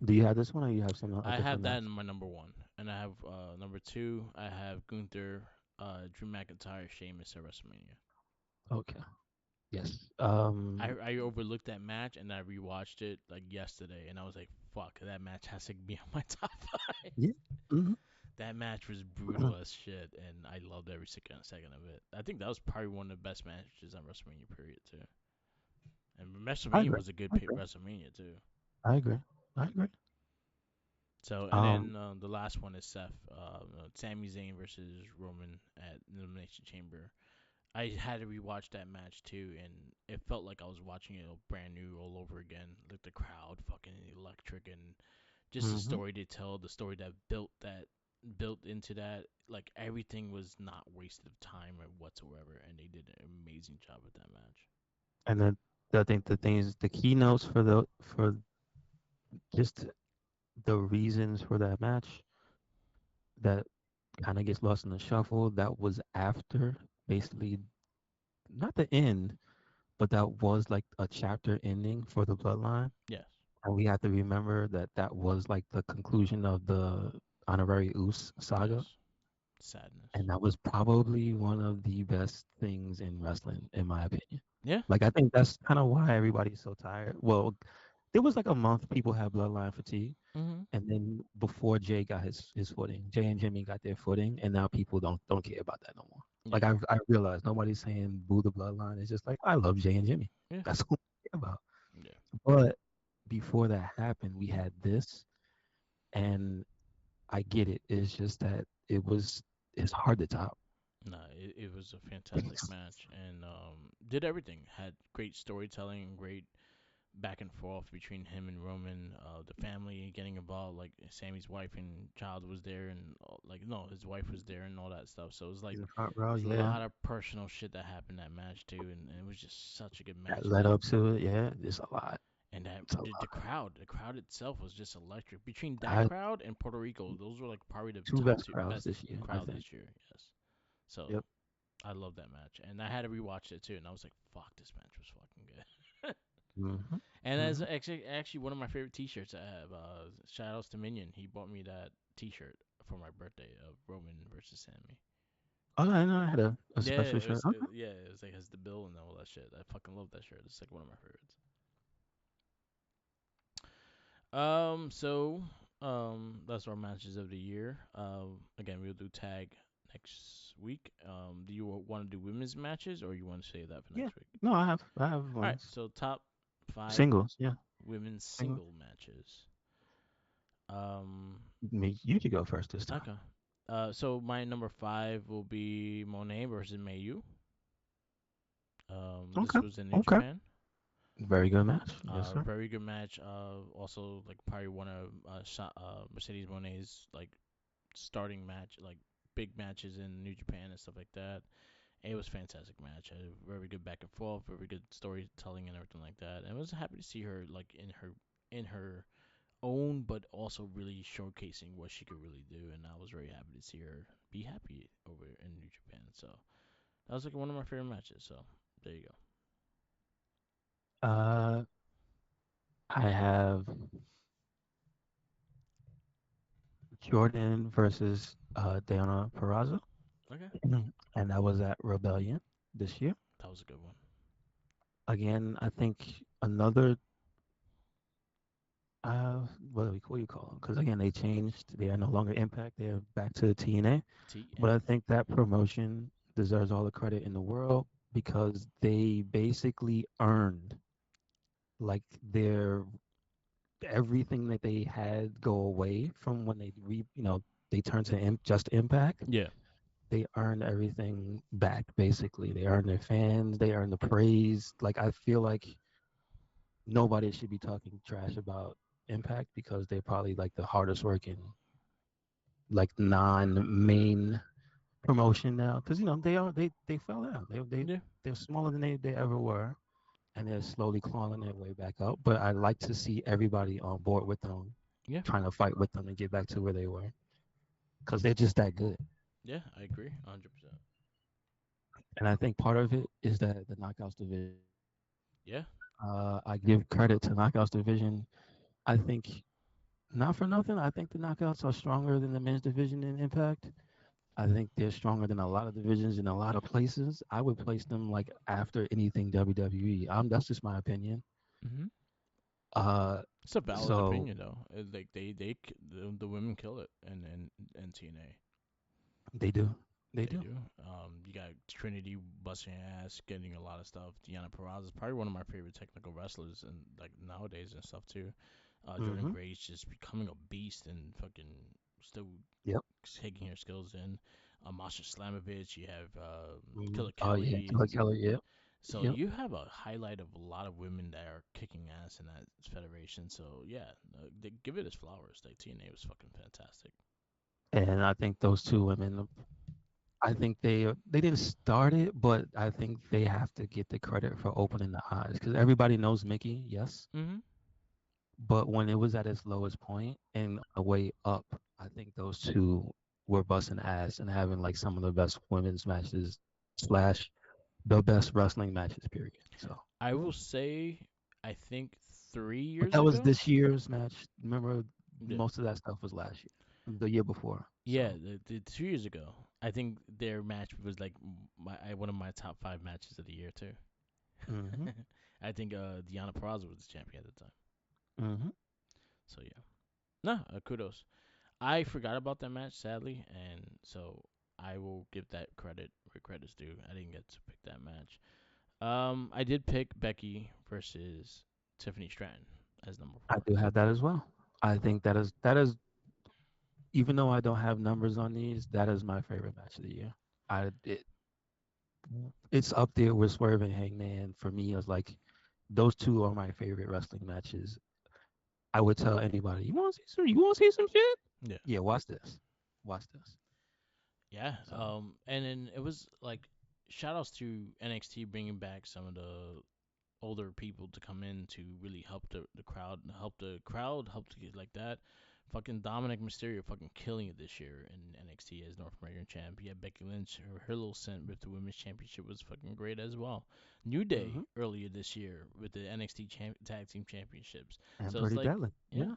Do you have this one, or you have some a I have different that in match? my number one, and I have number two. I have Gunther, Drew McIntyre, Sheamus at WrestleMania. Okay. Yes. I overlooked that match and I rewatched it like yesterday, and I was like, "Fuck, that match has to be on my top five." Yeah. hmm That match was brutal as shit, and I loved every second of it. I think that was probably one of the best matches on WrestleMania period too. And I WrestleMania agree. was a good I agree. WrestleMania too. I agree. I agree. So, and Um. then the last one is Sami Zayn versus Roman at Elimination Chamber. I had to rewatch that match too, and it felt like I was watching it brand new all over again. Like the crowd, fucking electric, and just the hmm story they tell, the story that built into that. Like everything was not wasted of time or whatsoever, and they did an amazing job with that match. And then I think the things, the keynotes for just the reasons for that match that kind of gets lost in the shuffle. That was after basically not the end, but that was like a chapter ending for the bloodline. Yes, And we have to remember that that was like the conclusion of the Honorary Oos saga. yes, sadness. And that was probably one of the best things in wrestling, in my opinion. Yeah. Like, I think that's kind of why everybody's so tired. Well, there was like a month people had bloodline fatigue. Mhm. And then before Jay got his footing, Jay and Jimmy got their footing, and now people don't care about that no more. Like Yeah. I realized nobody's saying boo the bloodline. It's just like I love Jay and Jimmy. Yeah. That's who I care about. Yeah. But before that happened, we had this, and I get it. It's just that it's hard to top. No, it was a fantastic match and did everything. Had great storytelling, great back and forth between him and Roman. The family getting involved, like Sammy's wife and child was there, and like no, his wife was there and all that stuff. So it was like He's a front row, there's a yeah. lot of personal shit that happened in that match too, and it was just such a good That match. And led up to it, yeah. It's a lot. that It's a lot. the crowd itself was just electric. Between that I crowd and Puerto Rico, those were like probably the two top best two crowds best this year, I crowd think. this year. Yes. So Yep. I love that match, and I had to rewatch it too, and I was like, "Fuck, this match was fucking good." hmm And that's hmm actually one of my favorite T-shirts I have. Shout outs to Minion. He bought me that T-shirt for my birthday of Roman versus Sammy. Oh, I know I had a Yeah, special shirt. yeah, it was like has the bill and all that shit. I fucking love that shirt. It's like one of my favorites. So that's our matches of the year. Again, we'll do tag next week. Do you want to do women's matches or you want to save that for Yeah. next week? No, I have All right, ones. so top five Singles, yeah. women's Singles. single matches. Um, Me, you could go first this time. okay. So my number five will be Monet versus Mayu. This Okay. was in New Okay. Japan. Very good match. Yes, sir. Very good match. Also like probably one of Mercedes Monet's like starting match, like big matches in New Japan and stuff like that. It was a fantastic match. Very good back and forth, very good storytelling and everything like that. And I was happy to see her like in her own, but also really showcasing what she could really do. And I was very happy to see her be happy over in New Japan. So that was like one of my favorite matches. So there you go. Uh, I have Jordan versus Diana Peraza, Okay, and that was at Rebellion this year. that was a good one. Again, I think another what do you call them? Because again, they changed. They are no longer Impact. They're back to TNA. But I TNA. think that promotion deserves all the credit in the world because they basically earned like their everything that they had go away from when they turned to just Impact. Yeah. They earned everything back basically. They earned their fans. They earned the praise. Like I feel like nobody should be talking trash about Impact because they're probably like the hardest working like non-main promotion now because they fell down. Yeah. They're smaller than they ever were, and they're slowly clawing their way back up. But I like to see everybody on board with them, Yeah. trying to fight with them and get back to where they were because they're just that good. Yeah. I agree. 100%. And I think part of it is that the Knockouts division. Yeah. I give credit to Knockouts division. I think not for nothing. I think the Knockouts are stronger than the men's division in Impact. I think they're stronger than a lot of divisions in a lot of places. I would place them like after anything WWE. That's just my opinion. Mhm. Uh, It's a valid so opinion though. Like the women kill it in TNA. they do, they They do. do. You got Trinity busting ass, getting a lot of stuff. Deanna Peraza is probably one of my favorite technical wrestlers, and like nowadays and stuff too. Jordan Hmm. Grace just becoming a beast and fucking still Yep. taking her skills in. Masha Slamovich, you have Hmm. Killer Oh yeah, Kelly. Killer Kelly. Yep. So Yep. you have a highlight of a lot of women that are kicking ass in that federation. So yeah, they give it its flowers. Like TNA was fucking fantastic. And I think those two women. I think they didn't start it, but I think they have to get the credit for opening the eyes because everybody knows Mickey, yes, Mhm. but when it was at its lowest point and on the way up, I think those two were busting ass and having like some of the best women's matches slash the best wrestling matches. Period. So, I will say, I think three but years that was ago. this year's match. Remember, Yeah. most of that stuff was last year, the year before. Yeah, So, the 2 years ago, I think their match was like one of my top five matches of the year too. hmm I think Deanna Peraza was the champion at the time. hmm So yeah, no, kudos. I forgot about that match sadly, and so I will give that credit where credit's due. I didn't get to pick that match. I did pick Becky versus Tiffany Stratton as number I four. do have that as well. I think that is even though I don't have numbers on these, that is my favorite match of the year. I it, it's up there with Swerve and Hangman for me. It's like those two are my favorite wrestling matches. I would tell anybody, you want to see some shit? Yeah, Yeah, watch this. Watch this. yeah. So, And then it was like shout outs to NXT bringing back some of the older people to come in to really help the crowd, help to get like that. Fucking Dominic Mysterio fucking killing it this year in NXT as North American champ. Yeah, Becky Lynch, her little stint with the women's championship was fucking great as well. New Day hmm earlier this year with the NXT tag team championships. and So it's pretty like, deadly. yeah, Yeah.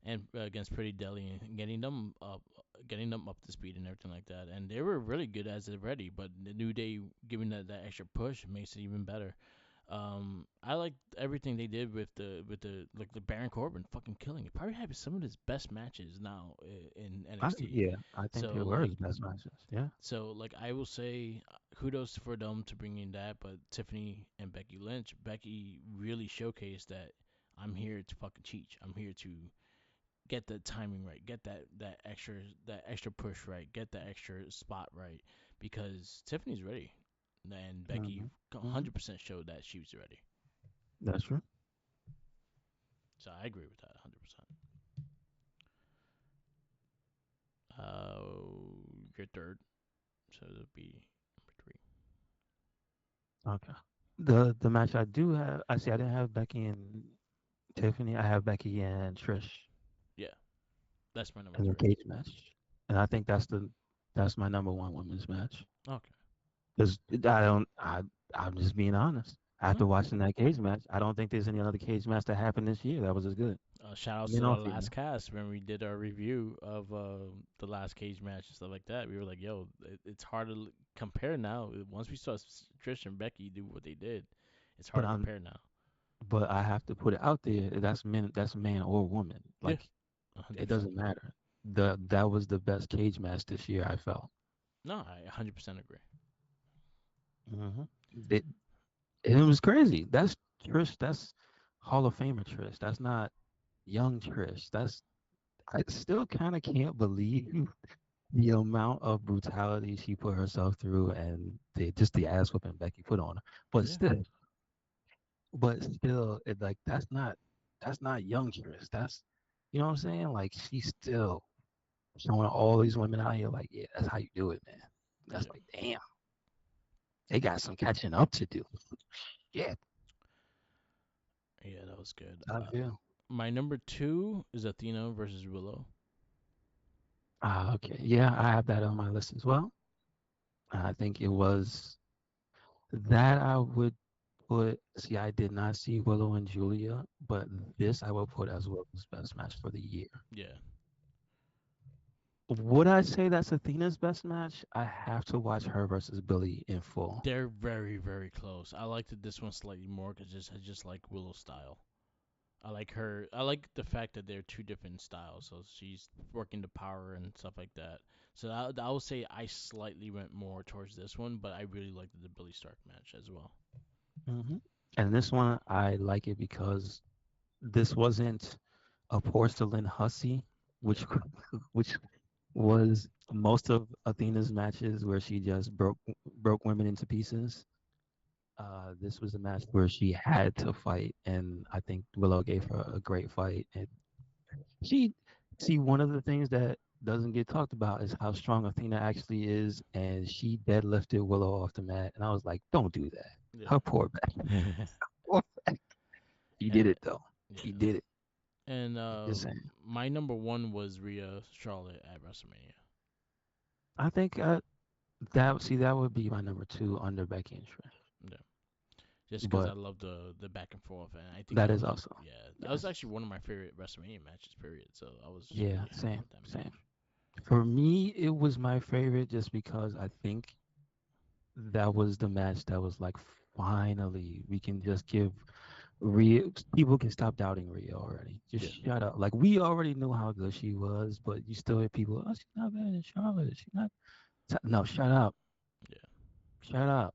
and against Pretty Deli and getting them up to speed and everything like that. And they were really good as it ready, but the New Day giving that extra push makes it even better. I like everything they did with the like the Baron Corbin fucking killing it. Probably having some of his best matches now in NXT. Yeah, I think they So were like his best matches. Yeah. I will say kudos for them to bring in that, but Tiffany and Becky Lynch, Becky really showcased that I'm here to fucking teach. I'm here to get the timing right, get that extra push right, get that extra spot right, because Tiffany's ready, and Becky hmm hmm 100% showed that she was ready. That's true. So I agree with that 100%. Your third, so it'll be number three. Okay. The match I do have, I see. I didn't have Becky and Tiffany. I have Becky and Trish Yeah, that's my number in the three. cage match, and I think that's my number one women's match. Okay. Because I'm just being honest. No. After watching that cage match, I don't think there's any other cage match that happened this year that was as good. Shout outs to Men the or last female. cast when we did our review of the last cage match and stuff like that. We were like, "Yo, it's hard to compare now. Once we saw Trish and Becky do what they did, it's hard But to I'm compare now." but I have to put it out there. That's man or woman. Yeah, Like it 100%. doesn't matter. That was the best cage match this year. I felt. No, I 100% agree. hmm It it was crazy. That's Trish. That's Hall of Famer Trish. That's not young Trish. That's I still kind of can't believe the amount of brutality she put herself through and just the ass whooping Becky put on her. But Yeah, still, it like that's not young Trish. That's you know what I'm saying? Like she's still showing all these women out here like, yeah, that's how you do it, man. That's yeah, like, damn, they got some catching up to do. Yeah, yeah. That was good. I feel. My number two is Athena versus Willow. Ah, okay. Yeah, I have that on my list as well. I think it was that I would put. See, I did not see Willow and Julia, but this I will put as Willow's best match for the year. Yeah, Would I say that's Athena's best match? I have to watch her versus Billy in full. they're very, very close. I liked this one slightly more because I just like Willow's style. I like her. I like the fact that they're two different styles. So she's working the power and stuff like that. So I will say I slightly went more towards this one, but I really liked the Billy Stark match as well. hmm And this one, I like it because this wasn't a porcelain hussy, which Yeah, which was most of Athena's matches where she just broke women into pieces. This was a match where she had to fight, and I think Willow gave her a great fight. And she, see, one of the things that doesn't get talked about is how strong Athena actually is, and she deadlifted Willow off the mat, and I was like, don't do that. yeah, Her poor back. Poor back. She did and it though. She yeah, did it. and Just saying. my number one was Rhea Charlotte at WrestleMania. I think that would be my number two under Becky and Trish, Yeah, just because I but love the back and forth, and I think that that is was also yeah, that was yes, actually one of my favorite WrestleMania matches. Period. So I was yeah, really happy same, with that same. match. For me, it was my favorite just because I think that was the match that was like finally we can just give Rhea people can stop doubting Rhea already. Just Yeah, shut up. Like we already knew how good she was, but you still hear people, oh, she's not better than Charlotte. She's not. No, shut up. yeah, Shut up.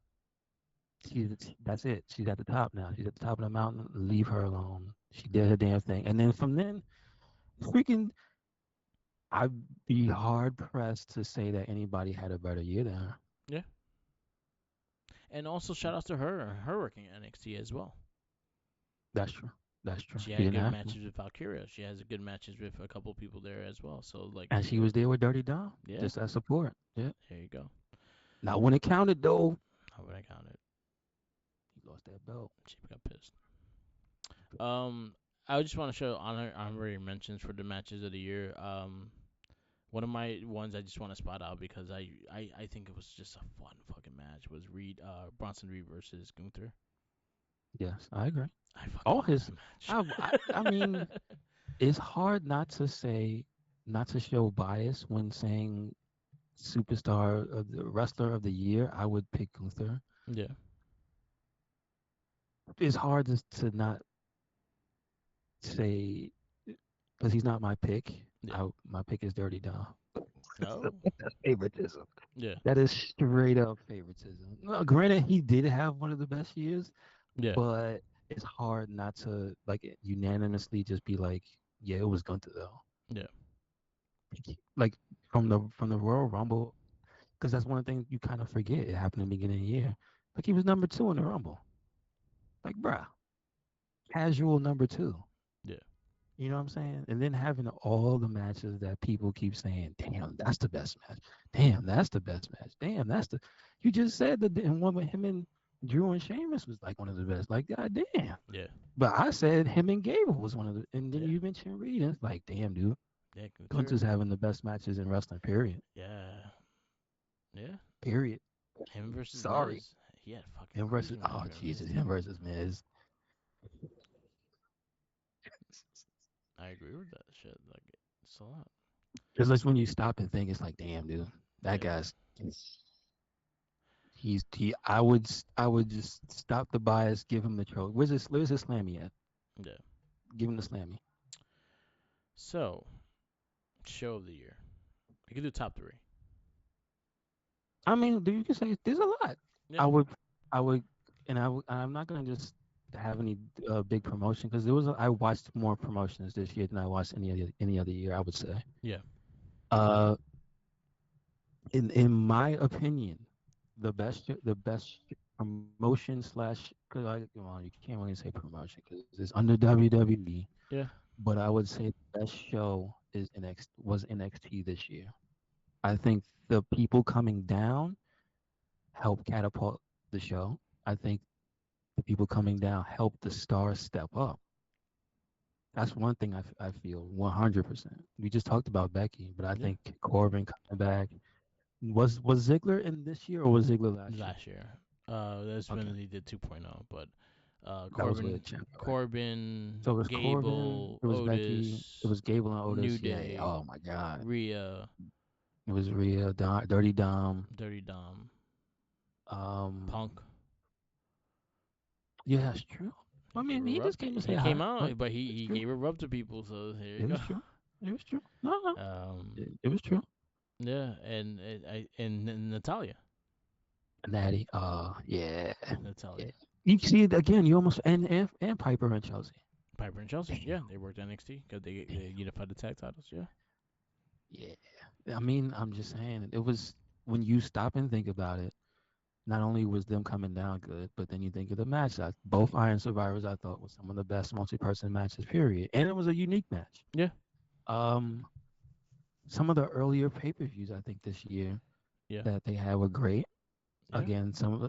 That's it. She's at the top now. She's at the top of the mountain. Leave her alone. She did her damn thing. And then from then, freaking, I'd be hard pressed to say that anybody had a better year than her. yeah. And also shout out to her working at NXT as well. That's true. That's true. She She had didn't good have to. matches with Valkyria. She has good matches with a couple people there as well. So like, And she was there with Dirty Dom, yeah, just as support. Yeah. there you go. Now when it counted though, How would I count it? he lost that belt. She got pissed. Um, I just want to show honorary mentions for the matches of the year. One of my ones I just want to spot out because I think it was just a fun fucking match was Bronson Reed versus Gunther. Yes, I agree. I fucking All love his, that I mean, match. it's hard not to say, not to show bias when saying superstar of the wrestler of the year. I would pick Gunther. Yeah, It's hard to not say because he's not my pick. yeah. My pick is Dirty Dom. Oh, That's favoritism. yeah, That is straight up favoritism. No, granted, he did have one of the best years, yeah, but it's hard not to like unanimously just be like, yeah, it was Gunther though. yeah, Like from the Royal Rumble, because that's one of the things you kind of forget. It happened in the beginning of the year. Like he was number two in the Rumble. Like, bruh, casual number two. yeah, You know what I'm saying? And then having all the matches that people keep saying, damn, that's the best match. Damn, that's the best match. Damn, that's the. You just said that in one with him and Drew and Sheamus was like one of the best. Like, goddamn. Yeah. But I said him and Gable was one of the, and then Yeah. you mentioned Reed. And it's like, damn, dude. Yeah. Gunther's Gunther. having the best matches in wrestling, period. Yeah. Yeah. Period. Him versus Sorry. Miz. He had a fucking Him versus, crazy match oh, with Jesus. Miz Him too. versus Miz. I agree with that shit. Like it's a lot. It's like when you stop and think, it's like, damn, dude. That Yeah. guy's, I would just stop the bias, give him the trophy. Where's this slammy at? Yeah. Give him the slammy. So show of the year. We could do top three. I mean, you can say there's a lot. Yeah. I would, I would, I'm not gonna just have any big promotion because I watched more promotions this year than I watched any other year. I would say. Yeah. Uh, in my opinion, the best promotion slash because well, you can't really say promotion because it's under WWE, Yeah. but I would say the best show was NXT this year. I think the people coming down helped catapult the show. I think the people coming down helped the stars step up. That's one thing I feel 100%. We just talked about Becky, but I Yeah. think Corbin coming back was Ziggler in this year or was Ziggler last year? Last year. That's Okay, when they did 2.0, but that was with Ciampa, right? Corbin, So it was Corbin, Gable, it was Becky, it Otis, was Gable and New Otis. Yeah. Day, Oh my God, Rhea, it was Rhea, Dirty Dom. Dirty Dom, Um, Punk. yeah, that's true. He I gave mean, a he rub. just came to say He hi. came out, but he It's he true. gave a rub to people. So here you It go. was true. It was true. No, no, Um, it was true. yeah, and Natalia, Natty. Yeah, yeah. Natalia, You see it again. You almost and Piper and Chelsea. Piper and Chelsea. Yeah, they worked NXT because they unified the tag titles. Yeah, Yeah. I mean, I'm just saying it was when you stop and think about it. Not only was them coming down good, but then you think of the match. Both Iron Survivors I thought was some of the best multi-person matches. Period, and it was a unique match. yeah, Um, some of the earlier pay-per-views I think this year yeah, that they had were great. yeah. Again, some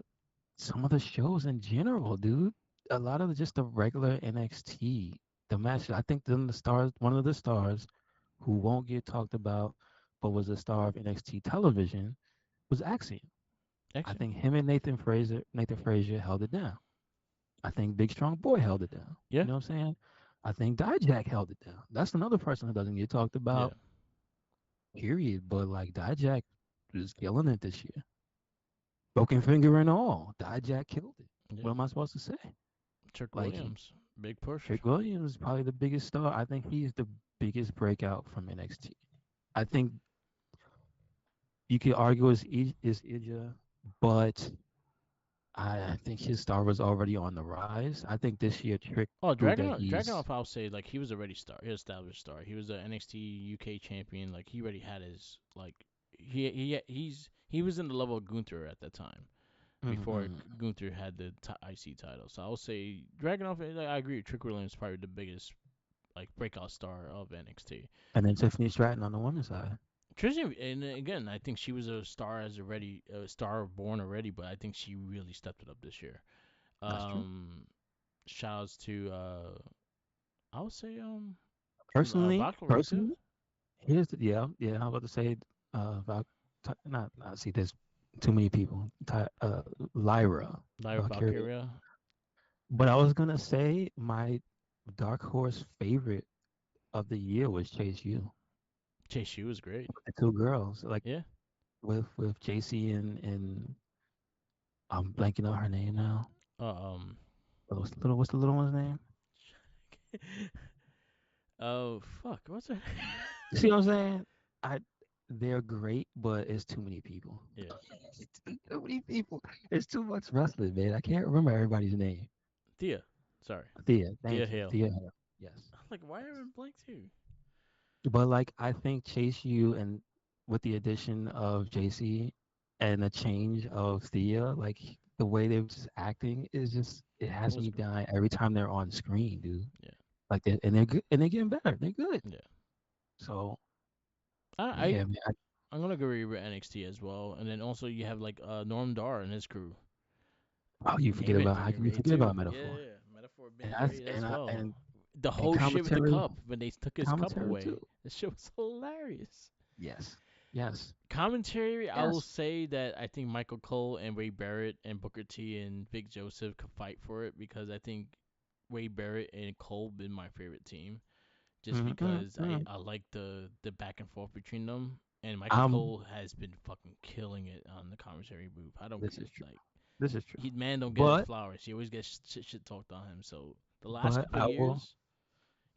of the shows in general, dude. A lot of just the regular NXT, the match. I think then the stars, one of the stars, who won't get talked about, but was a star of NXT television, was Axiom. I Excellent. think him and Nathan Frazier held it down. I think Big Strong Boy held it down. Yeah, You know what I'm saying? I think Dijak held it down. That's another person who doesn't get talked yeah, about, period. But like Dijak was killing it this year. Broken finger and all. Dijak killed it. yeah. What am I supposed to say? Trick Like Williams, big push. Trick Williams is probably the biggest star. I think he's the biggest breakout from NXT. I think you could argue is Ija, but I think his star was already on the rise. I think this year Trick Oh, proved that he's Dragunov, I'll say like he was already star, he established star. He was the NXT UK champion. Like he already had his like he was in the level of Gunther at that time before mm-hmm. Gunther had the IC title. So I'll say Dragunov. Like, I agree. Trick Williams is probably the biggest like breakout star of NXT. And then Tiffany Stratton on the women's side. Tristan, and again, I think she was a star as already, a star born already, but I think she really stepped it up this year. That's true. Um, Shout outs to I would say Personally, Bachelorette too. personally, yeah. I was about to say about not see there's too many people. Lyra, Lyra Valkyria. Valkyria. But I was gonna say my dark horse favorite of the year was Chase U. Chase U was great. The two girls, like Yeah. with JC and I'm blanking on her name now. Um. What's the little one's name? Oh fuck! What's her? You see what I'm saying? I they're great, but it's too many people. Yeah. Too many people. It's too much wrestling, man. I can't remember everybody's name. Thea. Sorry. Thea, Thea thank you. Hale. Thea Hale. Yes. Like why am I blank too? But like I think Chase U and with the addition of JC and the change of Thea, like the way they're just acting is just it It has was me great. dying every time they're on screen, dude. Yeah. Like and they're good and they're getting better. They're good. Yeah. So I yeah, man. I'm gonna agree with NXT as well, and then also you have like Norm Dar and his crew. Oh, you forget Heyman about how drinking can you Raid forget too. about Yeah, metaphor? yeah. Metaphor And binge I Raid as and I well. and The and whole shit with the commentary cup when they took his cup commentary away. too. The shit was hilarious. Yes. Yes. Commentary, I will Yes. say that I think Michael Cole and Ray Barrett and Booker T and Vic Joseph could fight for it because I think Ray Barrett and Cole been my favorite team just Mm-hmm, because mm. I like the back and forth between them. And Michael Um, Cole has been fucking killing it on the commentary booth. I don't this is true. like This is true. he man don't get his But flowers. He always gets shit talked on him. So the last but couple years,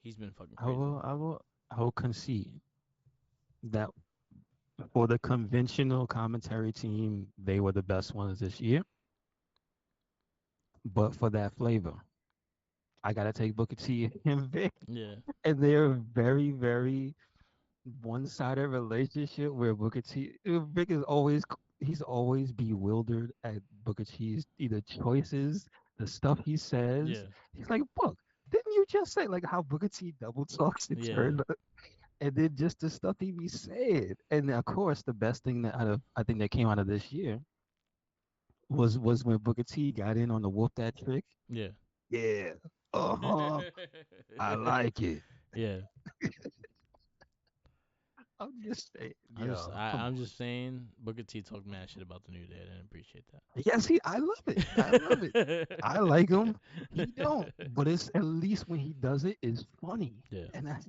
he's been fucking I crazy. will I will I will concede that for the conventional commentary team, they were the best ones this year. But for that flavor, I gotta take Booker T and Vic, Yeah, and they're very, very one-sided relationship where Vic is always he's always bewildered at Booker T's either choices, the stuff he says. yeah, He's like, "Book, didn't you just say like how Booker T double talks and yeah, turn and then just the stuff he be saying?" And of course, the best thing that I think that came out of this year was when Booker T got in on the whoop that trick. yeah. Yeah, uh-huh, I like it. Yeah. I'm just saying, yo, come I'm on. just saying Booker T talked mad shit about the new day. I didn't appreciate Yes, I love it. I love it. I that. like him. He don't, but it's at least when he does it is funny, Yeah, and I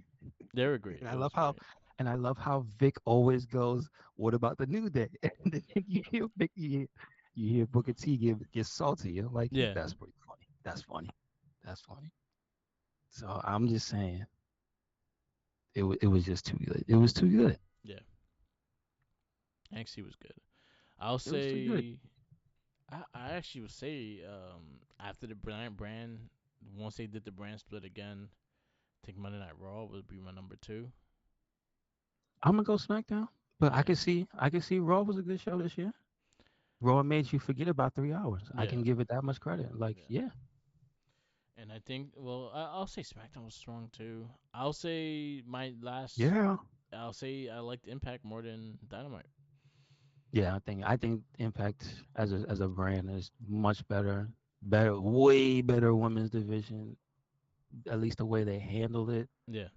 they were great. and I It love was how great. and I love how Vic always goes, "What about the new day?" And then you hear Vic, you hear Booker T get salty. You're like, Yeah, that's pretty funny. That's funny. That's funny. So I'm just saying, it was just too good. It was too good. yeah. Actually, was good. I'll It was too good. say I actually would say after the brand once they did the brand split again, I think Monday Night Raw would be my number two. I'm gonna go SmackDown, but Yeah, I can see Raw was a good show this year. Raw made you forget about 3 hours. I yeah, can give it that much credit. Like, yeah. yeah, And I think well I'll say SmackDown was strong too. I'll say my last. yeah, I'll say I liked Impact more than Dynamite. yeah. I think Impact as a brand is much better, better, way better women's division. At least the way they handled it, Yeah,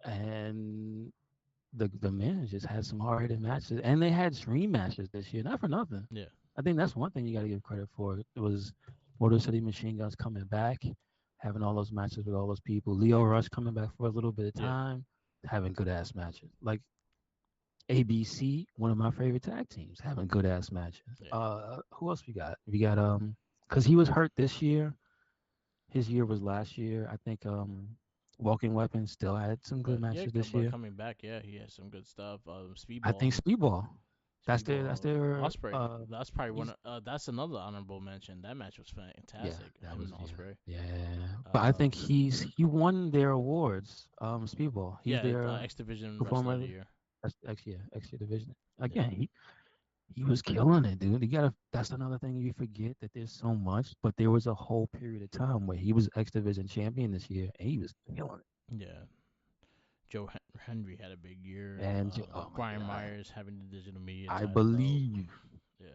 and the men just had some hard hitting matches, and they had dream matches this year. Not for nothing. yeah, I think that's one thing you got to give credit for. It was Motor City Machine Guns coming back, having all those matches with all those people. Leo Rush coming back for a little bit of yeah, time, having good ass matches. Like ABC, one of my favorite tag teams, having good ass matches. yeah, Who else we got? We got because he was hurt this year. His year was last year. I think Walking Weapons still had some good but yeah, matches this but year. coming back, yeah, he has some good stuff. I Speedball, think Speedball. That's Speedball, their Osprey. That's probably one. he's That's another honorable mention. That match was yeah, fantastic. that Him was and yeah. Osprey. Yeah. But I think Um, he won their awards. Speedball. He's yeah, their X Division Wrestler of the performer Year. X division. Yeah, Again, he was killing it, dude. You gotta that's another thing you forget that there's so much, but there was a whole period of time where he was X Division champion this year and he was killing it. yeah. Joe Henry had a big year. And oh my Brian god. Myers having the digital media I title belt. believe Yeah.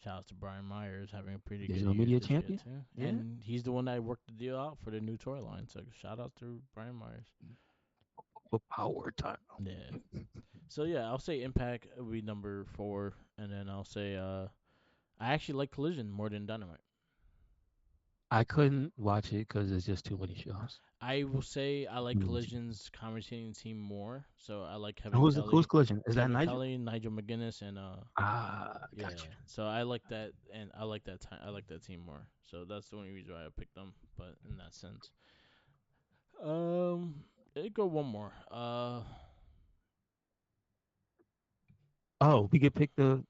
Shout out to Brian Myers having a pretty good digital year media this year champion. too, Yeah. and he's the one that worked the deal out for the new toy line. So shout out to Brian Myers. For power time. Yeah. So yeah, I'll say Impact will be number four, and then I'll say I actually like Collision more than Dynamite. I couldn't watch it because there's just too many shows. I will say I like Too many shows. Collision's conversating team more. So I like Who's collision? Is that Nigel? Nigel McGuinness, and Ah, yeah. gotcha. So I like that, and I like that time. I like that team more. So that's the only reason why I picked them. But in that sense, it go one more. Oh, we could pick the.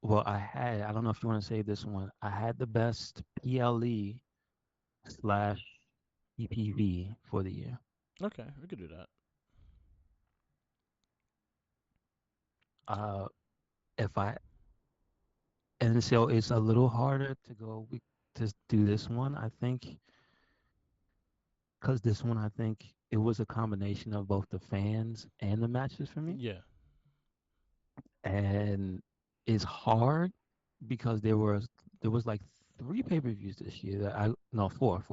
Well, I don't know if you want to say this one. I had the best PLE slash EPV for the year. Okay, we could do that. Uh, if I and so it's a little harder to go to do this one. I think because this one I think it was a combination of both the fans and the matches for me. Yeah, And is hard because there was like three pay-per-views this year that I no four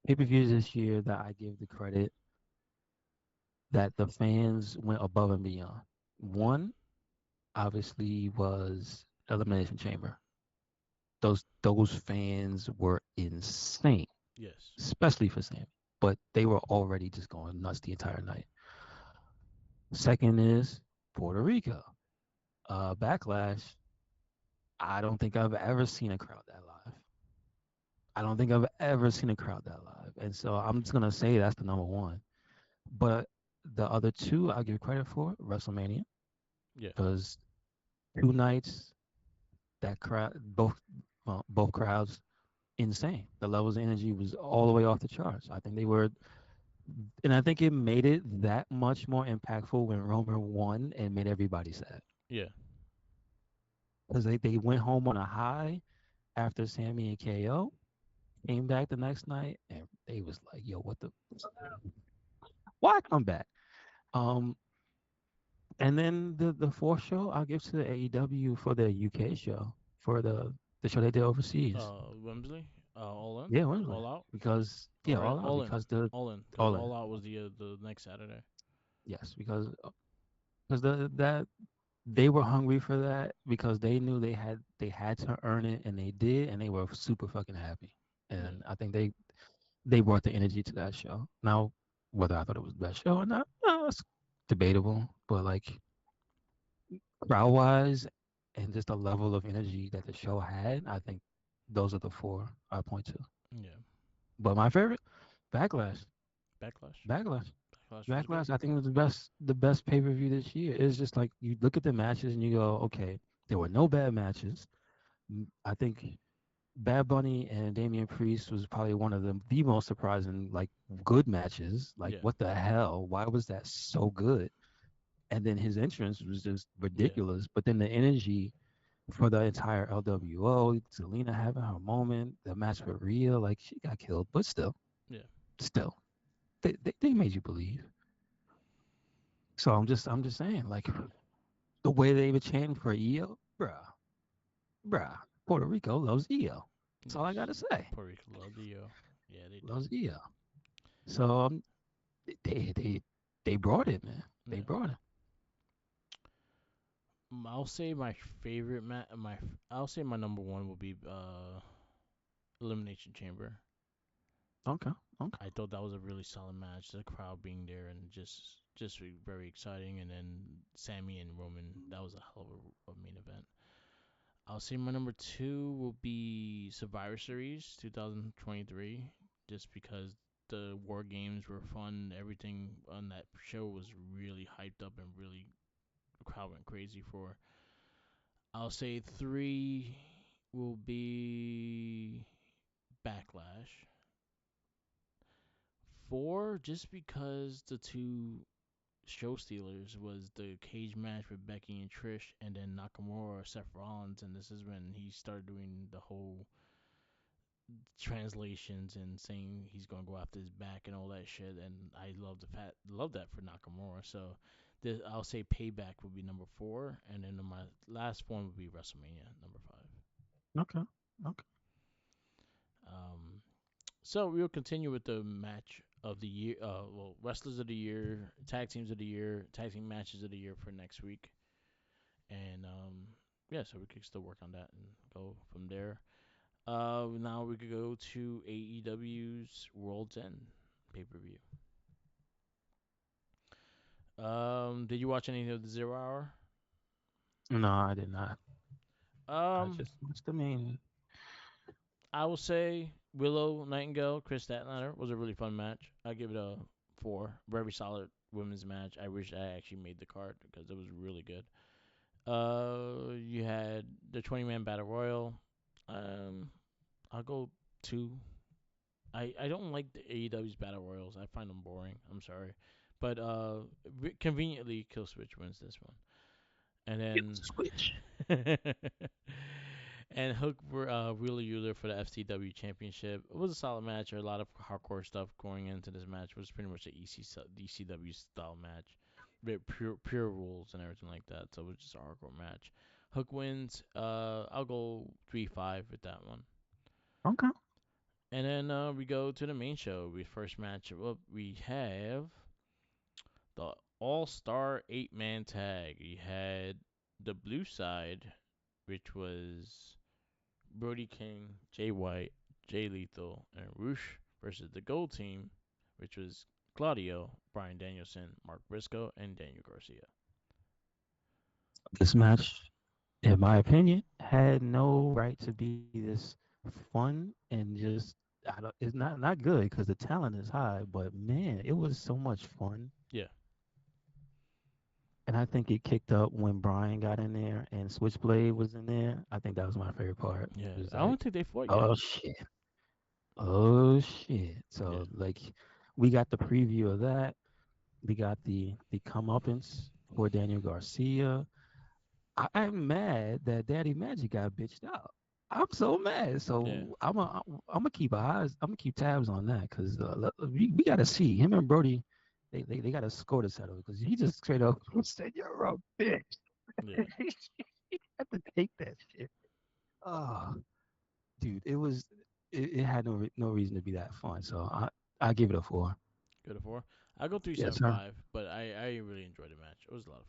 pay-per-views this year that I give the credit that the fans went above and beyond. Yeah. One obviously was Elimination Chamber. Those fans were insane, Yes. especially for Sammy. But they were already just going nuts the entire night. Second is Puerto Rico. Backlash. I don't think I've ever seen a crowd that live. I don't think I've ever seen a crowd that live. And so I'm just gonna say that's the number one. But the other two I'll give credit for WrestleMania Yeah. because two nights that crowd both crowds insane. The levels of energy was all the way off the charts. I think they were, and I think it made it that much more impactful when Roman won and made everybody sad Yeah. because they went home on a high after Sammy and KO came back the next night and they was like, "Yo, what the? Why come back?" Um, and then the fourth show I'll give to the AEW for the UK show for the show they did overseas. Wembley. All in. Yeah, Wembley All out. because Or yeah, all out all in. because the All in. Because all in. all out was the next Saturday. Yes, because that they were hungry for that because they knew they had to earn it and they did and they were super fucking happy. Yeah. And I think they brought the energy to that show. Now, whether I thought it was the best show or not, it's debatable. But like crowd wise and just the level of energy that the show had, I think those are the four I point to. Yeah. But my favorite, Backlash. Backlash. Backlash. Backlash was good. Backlash, I think was the best pay per view this year. It's just like you look at the matches and you go, okay, there were no bad matches. I think Bad Bunny and Damian Priest was probably one of the most surprising like good matches. Like Yeah. what the hell? Why was that so good? And then his entrance was just Yeah. ridiculous. But then the energy for the entire LWO, Selena having her moment, the match with Rhea, like she got killed, but Yeah. still, they made you believe. So I'm just saying, like the way they were chanting for EO, bruh, Puerto Rico loves EO. That's all I Yes. gotta say. Puerto Rico loved the Yeah, they did. Loves EO. So they brought it, man. They Yeah. brought it. I'll say my favorite I'll say my number one will be Elimination Chamber. Okay, okay. I thought that was a really solid match. The crowd being there and just very exciting. And then Sammy and Roman, that was a hell of a main event. I'll say my number two will be Survivor Series 2023, just because the War Games were fun. Everything on that show was really hyped up and really the crowd went crazy for. I'll say three will be Backlash. Four, just because the two show stealers was the cage match with Becky and Trish, and then Nakamura or Seth Rollins, and this is when he started doing the whole translations and saying he's gonna go after his back and all that shit. And I love that for Nakamura. So I'll say Payback would be number four, and then my last one would be WrestleMania number five. Okay. Okay. Um, so we'll continue with the match of the year. Well, wrestlers of the year, tag teams of the year, tag team matches of the year for next week, and yeah, so we could still work on that and go from there. Now we could go to AEW's World's End pay per view. Did you watch any of the Zero Hour? No, I did not. I Um, just watched the main. I will say Willow Nightingale, Chris Statlander was a really fun match. I give it a four. Very solid women's match. I wish I actually made the card because it was really good. You had the 20-man battle royal. Um, I'll go two. I don't like the AEW's battle royals. I find them boring. I'm sorry, but conveniently, Killswitch wins this one, and Switch. then and Hook for Wheeler Yuler for the FTW championship. It was a solid match. There a lot of hardcore stuff going into this match. It was pretty much a ECW style match, with pure rules and everything like that. So it was just a hardcore match. Hook wins. I'll go 3-5 with that one. Okay. And then we go to the main show. We first match up. We have the All Star 8-man tag. We had the blue side, which was Brody King, Jay White, Jay Lethal, and Roosh versus the gold team, which was Claudio, Brian Danielson, Mark Briscoe, and Daniel Garcia. This match, in my opinion, had no right to be this fun and just. It's not good because the talent is high, but man, it was so much fun. Yeah, And I think it kicked up when Brian got in there and Switchblade was in there. I think that was my favorite part. It yeah. was I like, don't think they fought yet. oh shit, oh shit. Yeah, So like, we got the preview of that. We got the comeuppance for Daniel Garcia. I'm mad that Daddy Magic got bitched out. I'm so mad. yeah, So I'm gonna keep eyes. I'm gonna keep tabs on that because we gotta see him and Brody. They got a score to settle because he just straight up said you're a bitch. yeah. He had to take that shit. Oh, dude, it had no reason to be that fun. So I give it a 4. Good at four. I'll go three Yes, seven sir. five. But I really enjoyed the match. It was a lot of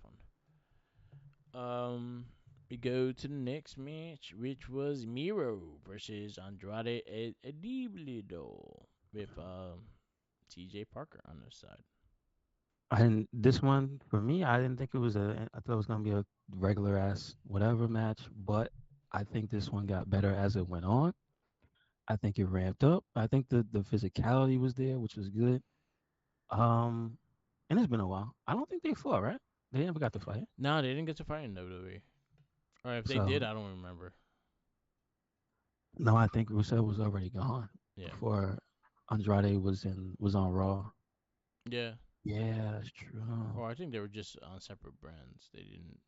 fun. We go to the next match, which was Miro versus Andrade Ediblido with T.J. Parker on the side. And this one for me, I didn't think it was a. I thought it was gonna be a regular ass whatever match, but I think this one got better as it went on. I think it ramped up. I think the physicality was there, which was good. Um, and it's been a while. I don't think they fought, right? They never got to fight. No, they didn't get to fight in WWE. Or if they did, So I don't remember. no, I think Rusev was already gone Yeah, before Andrade was on Raw. yeah. Yeah, that's true. Or I think they were just on separate brands. They didn't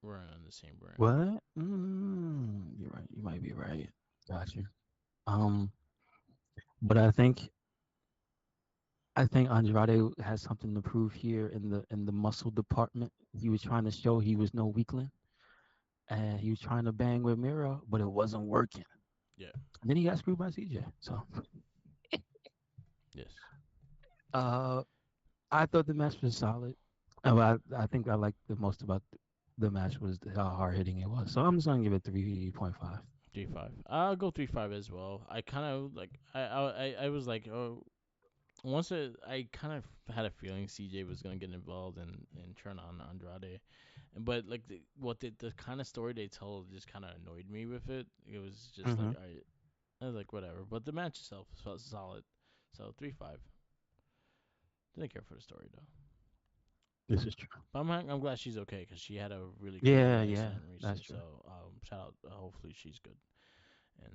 weren't on the same brand. What? You're right. You might be right. Got you. Um, but I think Andrade has something to prove here in the muscle department. He was trying to show he was no weakling, and he was trying to bang with Miro, but it wasn't working. Yeah. And then he got screwed by CJ. So, Yes. uh, I thought the match was solid. I think I liked the most about the match was how hard hitting it was. So I'm just gonna give it 3.5. 3-5. I'll go 3-5 as well. I kind of like I was like, oh, I kind of had a feeling CJ was gonna get involved and turn on Andrade, but like the kind of story they tell just kind of annoyed me with it. It was just like Mm-hmm. I was like whatever, but the match itself felt solid, so 3-5. Didn't care for the story though, This is true. but I'm glad she's okay because she had a really crazy Yeah, yeah, accident that's recently. true. So shout out, hopefully she's good and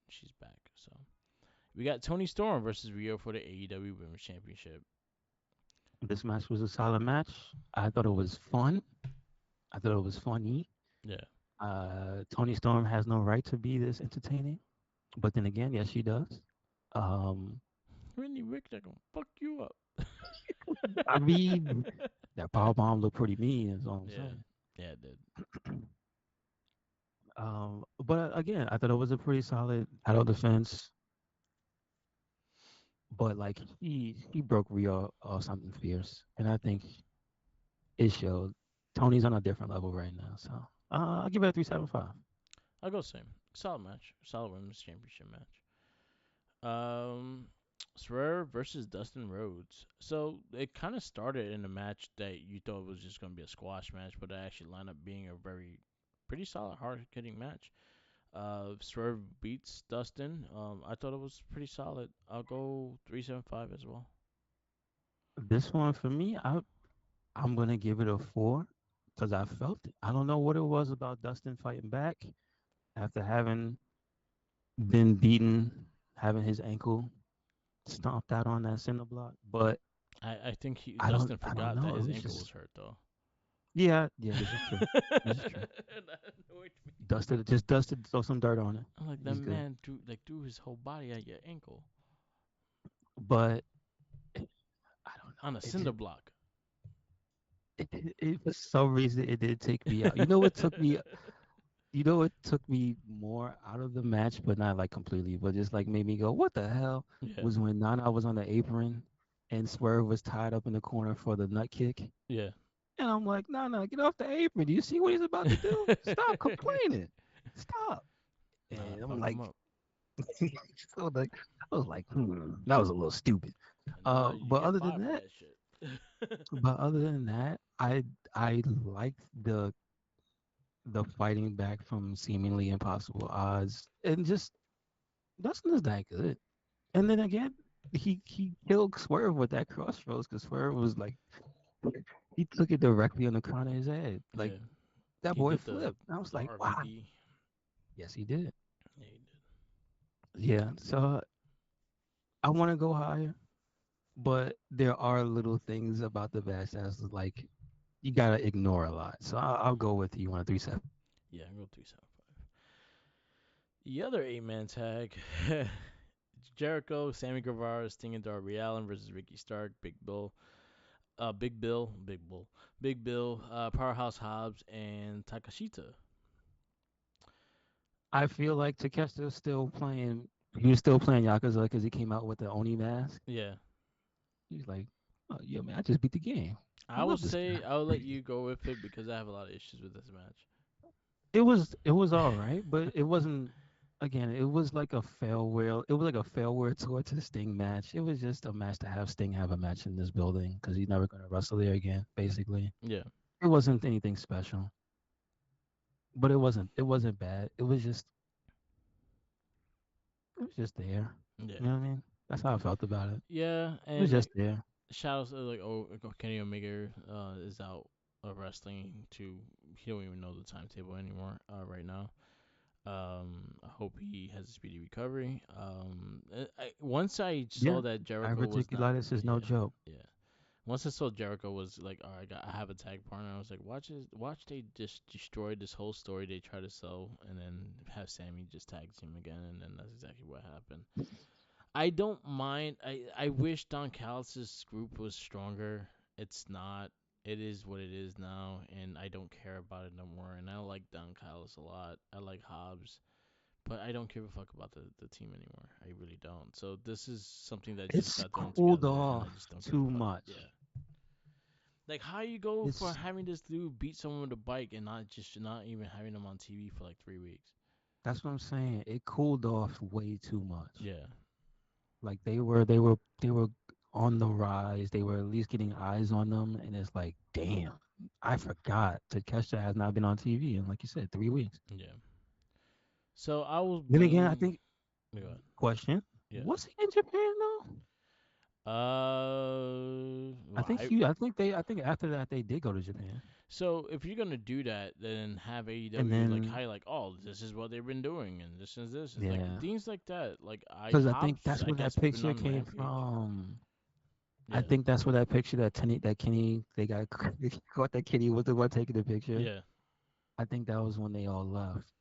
she's back. So we got Tony Storm versus Rio for the AEW Women's Championship. This match was a solid match. I thought it was fun. I thought it was funny. Yeah. Tony Storm has no right to be this entertaining, but then again, yes, she does. Um, Randy Rick, they're gonna fuck you up. I mean, that power bomb looked pretty mean. Is all I'm Yeah, saying. yeah, it did. But again, I thought it was a pretty solid title defense. But like he broke Rio or something fierce, and I think it showed. Tony's on a different level right now, so I'll give it a 3.75. I'll go same. Solid match. Solid women's championship match. Um, Swerve versus Dustin Rhodes. So it kind of started in a match that you thought was just gonna be a squash match, but it actually wound up being a very pretty solid, hard hitting match. Swerve beats Dustin. I thought it was pretty solid. I'll go 3.75 as well. This one for me, I'm gonna give it a 4 because I felt it. I don't know what it was about Dustin fighting back after having been beaten, having his ankle stomped out on that cinder block, but I think I don't Dustin I don't forgot that know. It his was ankle was just hurt though. yeah, this is true. This is true. That annoyed me. Dusted, throw some dirt on it. I'm like that He's good. man threw his whole body at your ankle But I don't know. on a cinder block. For some reason it did take me out. You know what took me? You know, it took me more out of the match, but not like completely, but just like made me go, "What the hell?" Yeah. Was when Nana was on the apron and Swerve was tied up in the corner for the nut kick, Yeah. and I'm like, "Nana, get off the apron! Do you see what he's about to do? Stop complaining! Stop!" Nah, And I'm fuck him like, up. so like, I was like, that was a little stupid. Nah, you But get other than fired for that, that shit. I like the fighting back from seemingly impossible odds, and just Dustin is that good. And then again, he killed Swerve with that crossroads because Swerve was like he took it directly on the crown of his head. Like Yeah. that He boy did the flipped. I was the like, wow. RVD. Yes, he did. Yeah, he did. Yeah. So I want to go higher, but there are little things about the match that's like you gotta ignore a lot. So I'll go with you on a 3-7. Yeah, I go 375. The other 8-man tag. Jericho, Sammy Guevara, Sting and Darby Allin versus Ricky Stark, Big Bill, Powerhouse Hobbs, and Takashita. I feel like Takeshita's still playing. He was still playing Yakuza because he came out with the Oni mask. Yeah, He's like, oh, yeah, man, I just beat the game. I I will love this guy. say I will let you go with it because I have a lot of issues with this match. It was all right, but it wasn't. Again, it was like a failware. It was like a failware towards the Sting match. It was just a match to have Sting have a match in this building because he's never going to wrestle there again. Basically, Yeah, it wasn't anything special, but it wasn't bad. It was just there. yeah, You know what I mean? That's how I felt about it. yeah, It was and just there. shout out to like Kenny Omega is out of wrestling to he don't even know the timetable anymore right now. I hope he has a speedy recovery. Once I saw Yeah, that Jericho was not, diverticulitis is no yeah, joke. yeah. Once I saw Jericho was like, all right, I have a tag partner. I was like, watch they just destroy this whole story they try to sell, and then have Sammy just tag team again, and then that's exactly what happened. I don't mind. I wish Don Callis' group was stronger. It's not. It is what it is now, and I don't care about it no more. And I like Don Callis a lot. I like Hobbs, but I don't give a fuck about the team anymore. I really don't. So this is something that just It's got thrown cooled together, and I off just don't give a too fuck. much. Yeah. Like how you go for It's having this dude beat someone with a bike and not even having him on TV for like 3 weeks. That's what I'm saying. It cooled off way too much. Yeah. Like they were on the rise. They were at least getting eyes on them, and it's like, damn, I forgot. Takesha has not been on TV in, like you said, 3 weeks. Yeah. So I was Then again, I blame. think Go ahead. question Yeah. was he in Japan though? Well, I think he. I think after that they did go to Japan, so if you're gonna do that, then have and AEW like then highlight. Oh, this is what they've been doing, and this is this. It's like yeah, things like that. Like because I think Hobbs, that's I where that guess, been picture on came Rampage. from. I Yeah. think that's where that picture that Kenny they got they caught that Kenny was the one taking the picture. Yeah. I think that was when they all left,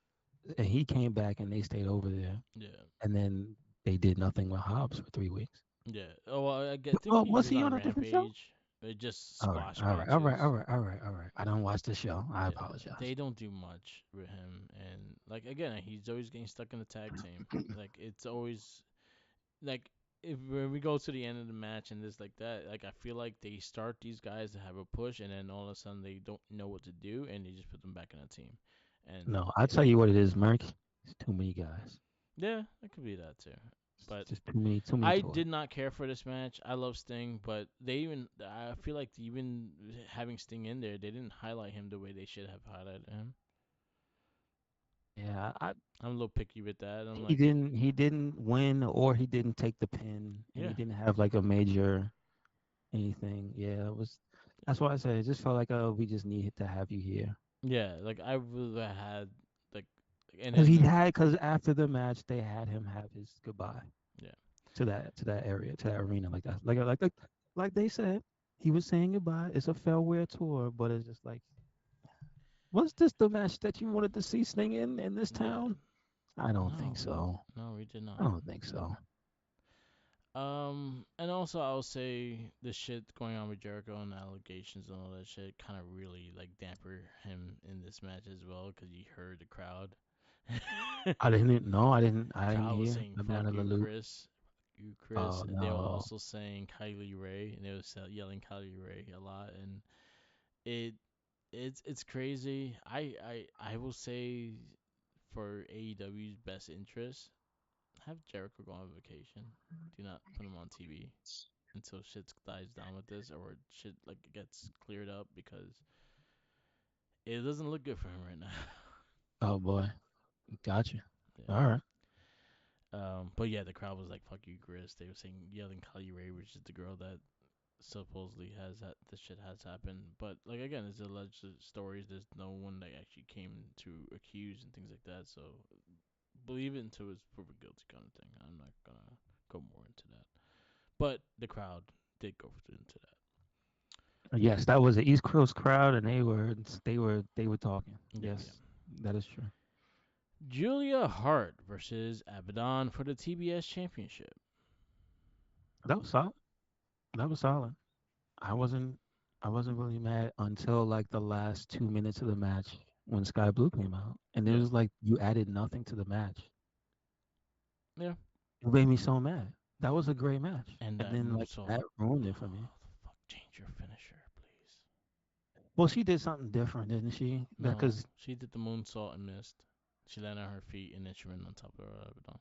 and he came back and they stayed over there, Yeah. and then they did nothing with Hobbs for 3 weeks. Yeah. Oh, well, think Oh, he was was he on on a different show? Rampage. Just All right, squash all right, all right, all matches. right, all right, all right. I don't watch the show. I Yeah, apologize. they don't do much with him, and like again, he's always getting stuck in the tag team. Like it's always like if when we go to the end of the match and this like that, like I feel like they start these guys to have a push, and then all of a sudden they don't know what to do, and they just put them back in a team. And No, I tell you what it is, Merc. It's too many guys. yeah, it could be that too. It's But just too many I toys. did not care for this match. I love Sting, but I feel like even having Sting in there, they didn't highlight him the way they should have highlighted him. Yeah, I'm a little picky with that. I'm he like, didn't he didn't win or he didn't take the pin, and he yeah, didn't have like a major anything. Yeah, it was. That's why I said it just felt like we just need to have you here. yeah, like I would have had like, and Because then because after the match they had him have his goodbye yeah, to that area to that arena like that like they said he was saying goodbye. It's a farewell tour, but it's just like, was this the match that you wanted to see Sting in this yeah, town? I don't think no, so. no, we did I not. don't think so. And also I'll say the shit going on with Jericho and the allegations and all that shit kind of really like damper him in this match as well because you heard the crowd. I didn't know. I didn't Crowd was hear. saying I've been out "fuck of the you, loop. Chris." You, Chris. Oh They were no. also saying Kylie Ray, and they were yelling Kylie Ray a lot, and it it's crazy. I will say for AEW's best interest, have Jericho go on vacation. Do not put him on TV until shit dies down with this or shit like gets cleared up because it doesn't look good for him right now. Oh boy. Gotcha. Yeah. All right. But yeah, the crowd was like, "Fuck you, Chris." They were saying yelling Kylie Ray, which is the girl that supposedly has that this shit has happened. But like again, it's alleged stories. There's no one that actually came to accuse and things like that. So believe it until it's proven guilty kind of thing. I'm not gonna go more into that. But the crowd did go into that. Yes, that was the East Coast crowd, and they were talking. Yeah, yeah. Yes, that is true. Julia Hart versus Abaddon for the TBS Championship. That was solid. That was solid. I wasn't I wasn't really mad until like the last 2 minutes of the match when Sky Blue came out, and it Yeah, was like you added nothing to the match. yeah. It made me so mad. That was a great match, And and that then like moonsault. that ruined it for me. Oh, the fuck! Change your finisher, please. Well, she did something different, didn't she? No, Because she did the moonsault and missed. She landed on her feet and then she ran on top of her Abaddon.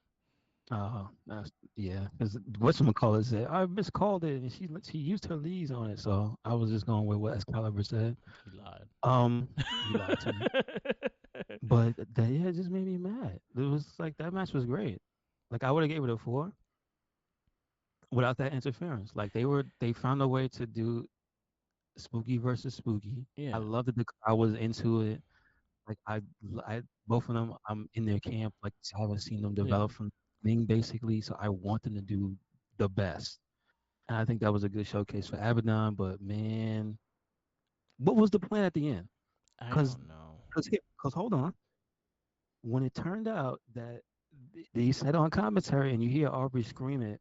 that's yeah. Because whatchamacallit said I miscalled it, and she used her leads on it, so I was just going with what Excalibur said. He lied. He lied to me. But that yeah, it just made me mad. It was like that match was great. Like I would have gave it a 4 without that interference. Like they found a way to do spooky versus spooky. I Yeah, love that the crowd was into it. Like I both of them, I'm in their camp. Like I haven't seen them yeah. develop from the beginning basically. So I want them to do the best. And I think that was a good showcase for Abaddon. But man, what was the plan at the end? I Because don't know. because hold on, when it turned out that they said on commentary and you hear Aubrey screaming,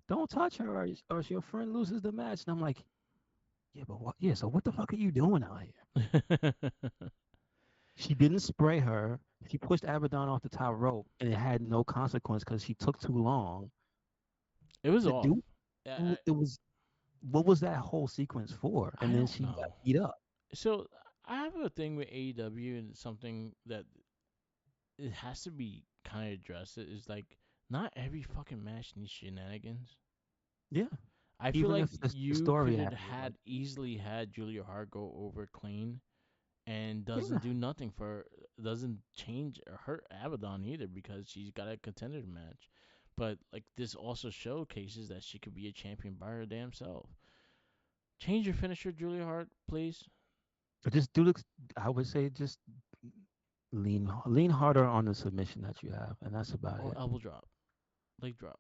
"Don't touch her, or your friend loses the match." And I'm like, yeah, but what? Yeah, so what the fuck are you doing out here? She didn't spray her. She pushed Abaddon off the top rope, and it had no consequence because she took too long It was to off. do. I, It was what was that whole sequence for? I And then don't she got know. beat up. So I have a thing with AEW and something that it has to be kind of addressed. It is like not every fucking match needs shenanigans. Yeah, I feel even like if the you story could have had it, like had easily had Julia Hart go over clean and doesn't yeah, do nothing for doesn't change or hurt Abaddon either because she's got a contender match. But like this also showcases that she could be a champion by her damn self. Change your finisher, Julia Hart, please. but just do the. I would say just lean harder on the submission that you have, and that's about Or it. elbow drop, leg drop.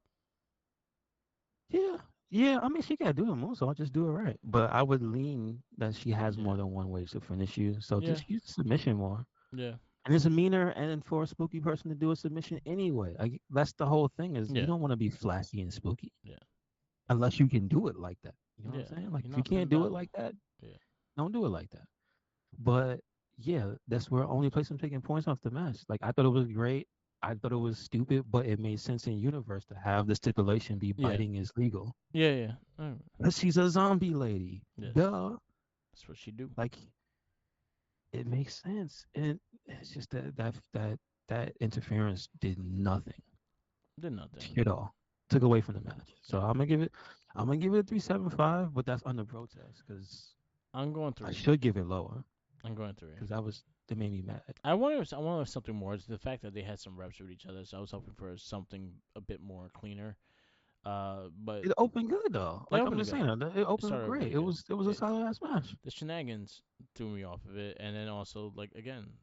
Yeah, yeah. I mean, she got to do it more, so I'll just do it right. But I would lean that she has Yeah, more than one way to finish you, so yeah, just use the submission more. yeah, And it's meaner and for a spooky person to do a submission anyway. Like that's the whole thing is you yeah, don't want to be flashy and spooky yeah, unless you can do it like that. You know what I'm yeah. saying? Like You're if you not can't Finn do it Balor. like that, Yeah, don't do it like that. But yeah, that's where only place I'm taking points off the match. Like I thought it was great. I thought it was stupid, but it made sense in universe to have the stipulation be yeah, biting is legal. yeah, yeah. Alright. But she's a zombie lady. Yes, Duh. that's what she do. Like it makes sense. And it's just that interference did nothing. Did nothing. Shit all. Took away from the match. So Yeah, I'm gonna give it a 3.75, but that's under protest because I'm going I three. should give it lower I'm going three. because that made me mad. I wanted something more. It's the fact that they had some reps with each other, so I was hoping for something a bit more cleaner. But It opened good though. it Like I'm opened just good. saying, it It opened started great. really good. It was a It, solid ass match. the shenanigans threw me off of it, and then also like again,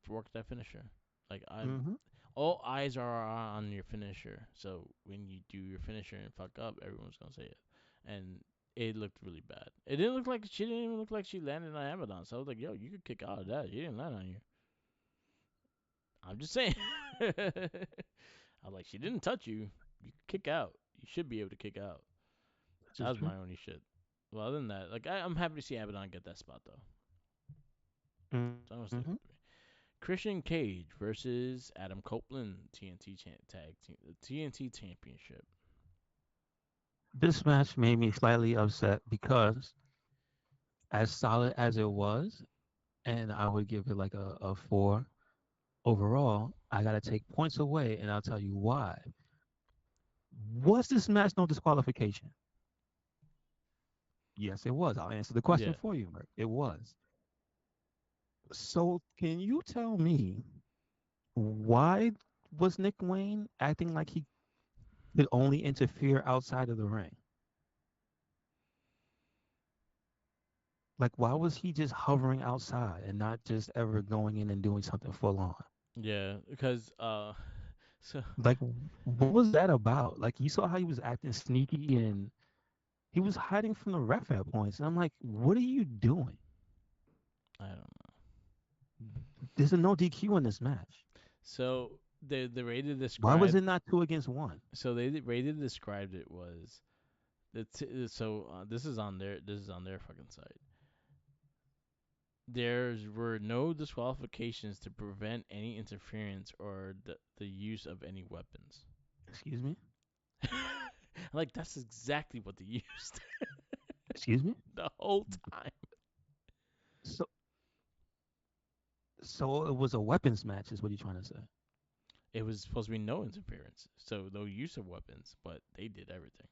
work that finisher. Like I, Hmm. all eyes are on your finisher. So when you do your finisher and fuck up, everyone's gonna say it, and it looked really bad. It didn't look like she didn't even look like she landed on Abaddon. So I was like, yo, you could kick out of that. She didn't land on you. I'm just saying. I was like, she didn't touch you. You could kick out. You should be able to kick out. This That is was true. my only shit. Well, other than that, like I'm happy to see Abaddon get that spot though. So I'm gonna Mm-hmm. stick with three. Christian Cage versus Adam Copeland, TNT Championship. This match made me slightly upset because, as solid as it was, and I would give it like a 4 overall, I got to take points away, and I'll tell you why. Was this match no disqualification? Yes, it was. I'll answer the question Yeah. for you, Merc. It was. So, can you tell me why was Nick Wayne acting like he could only interfere outside of the ring? Like, why was he just hovering outside and not just ever going in and doing something full on? Yeah, because so Like, what was that about? Like, you saw how he was acting sneaky and he was hiding from the ref at points. And I'm like, what are you doing? I don't know. There's a no DQ in this match. So the way they Why was described it not 2 against 1? so they the way they described it was this is on their fucking site. There were no disqualifications to prevent any interference or the use of any weapons. Excuse me? Like that's exactly what they used Excuse me? the whole time. So, so it was a weapons match, is what you're trying to say. It was supposed to be no interference, so no use of weapons, but they did everything.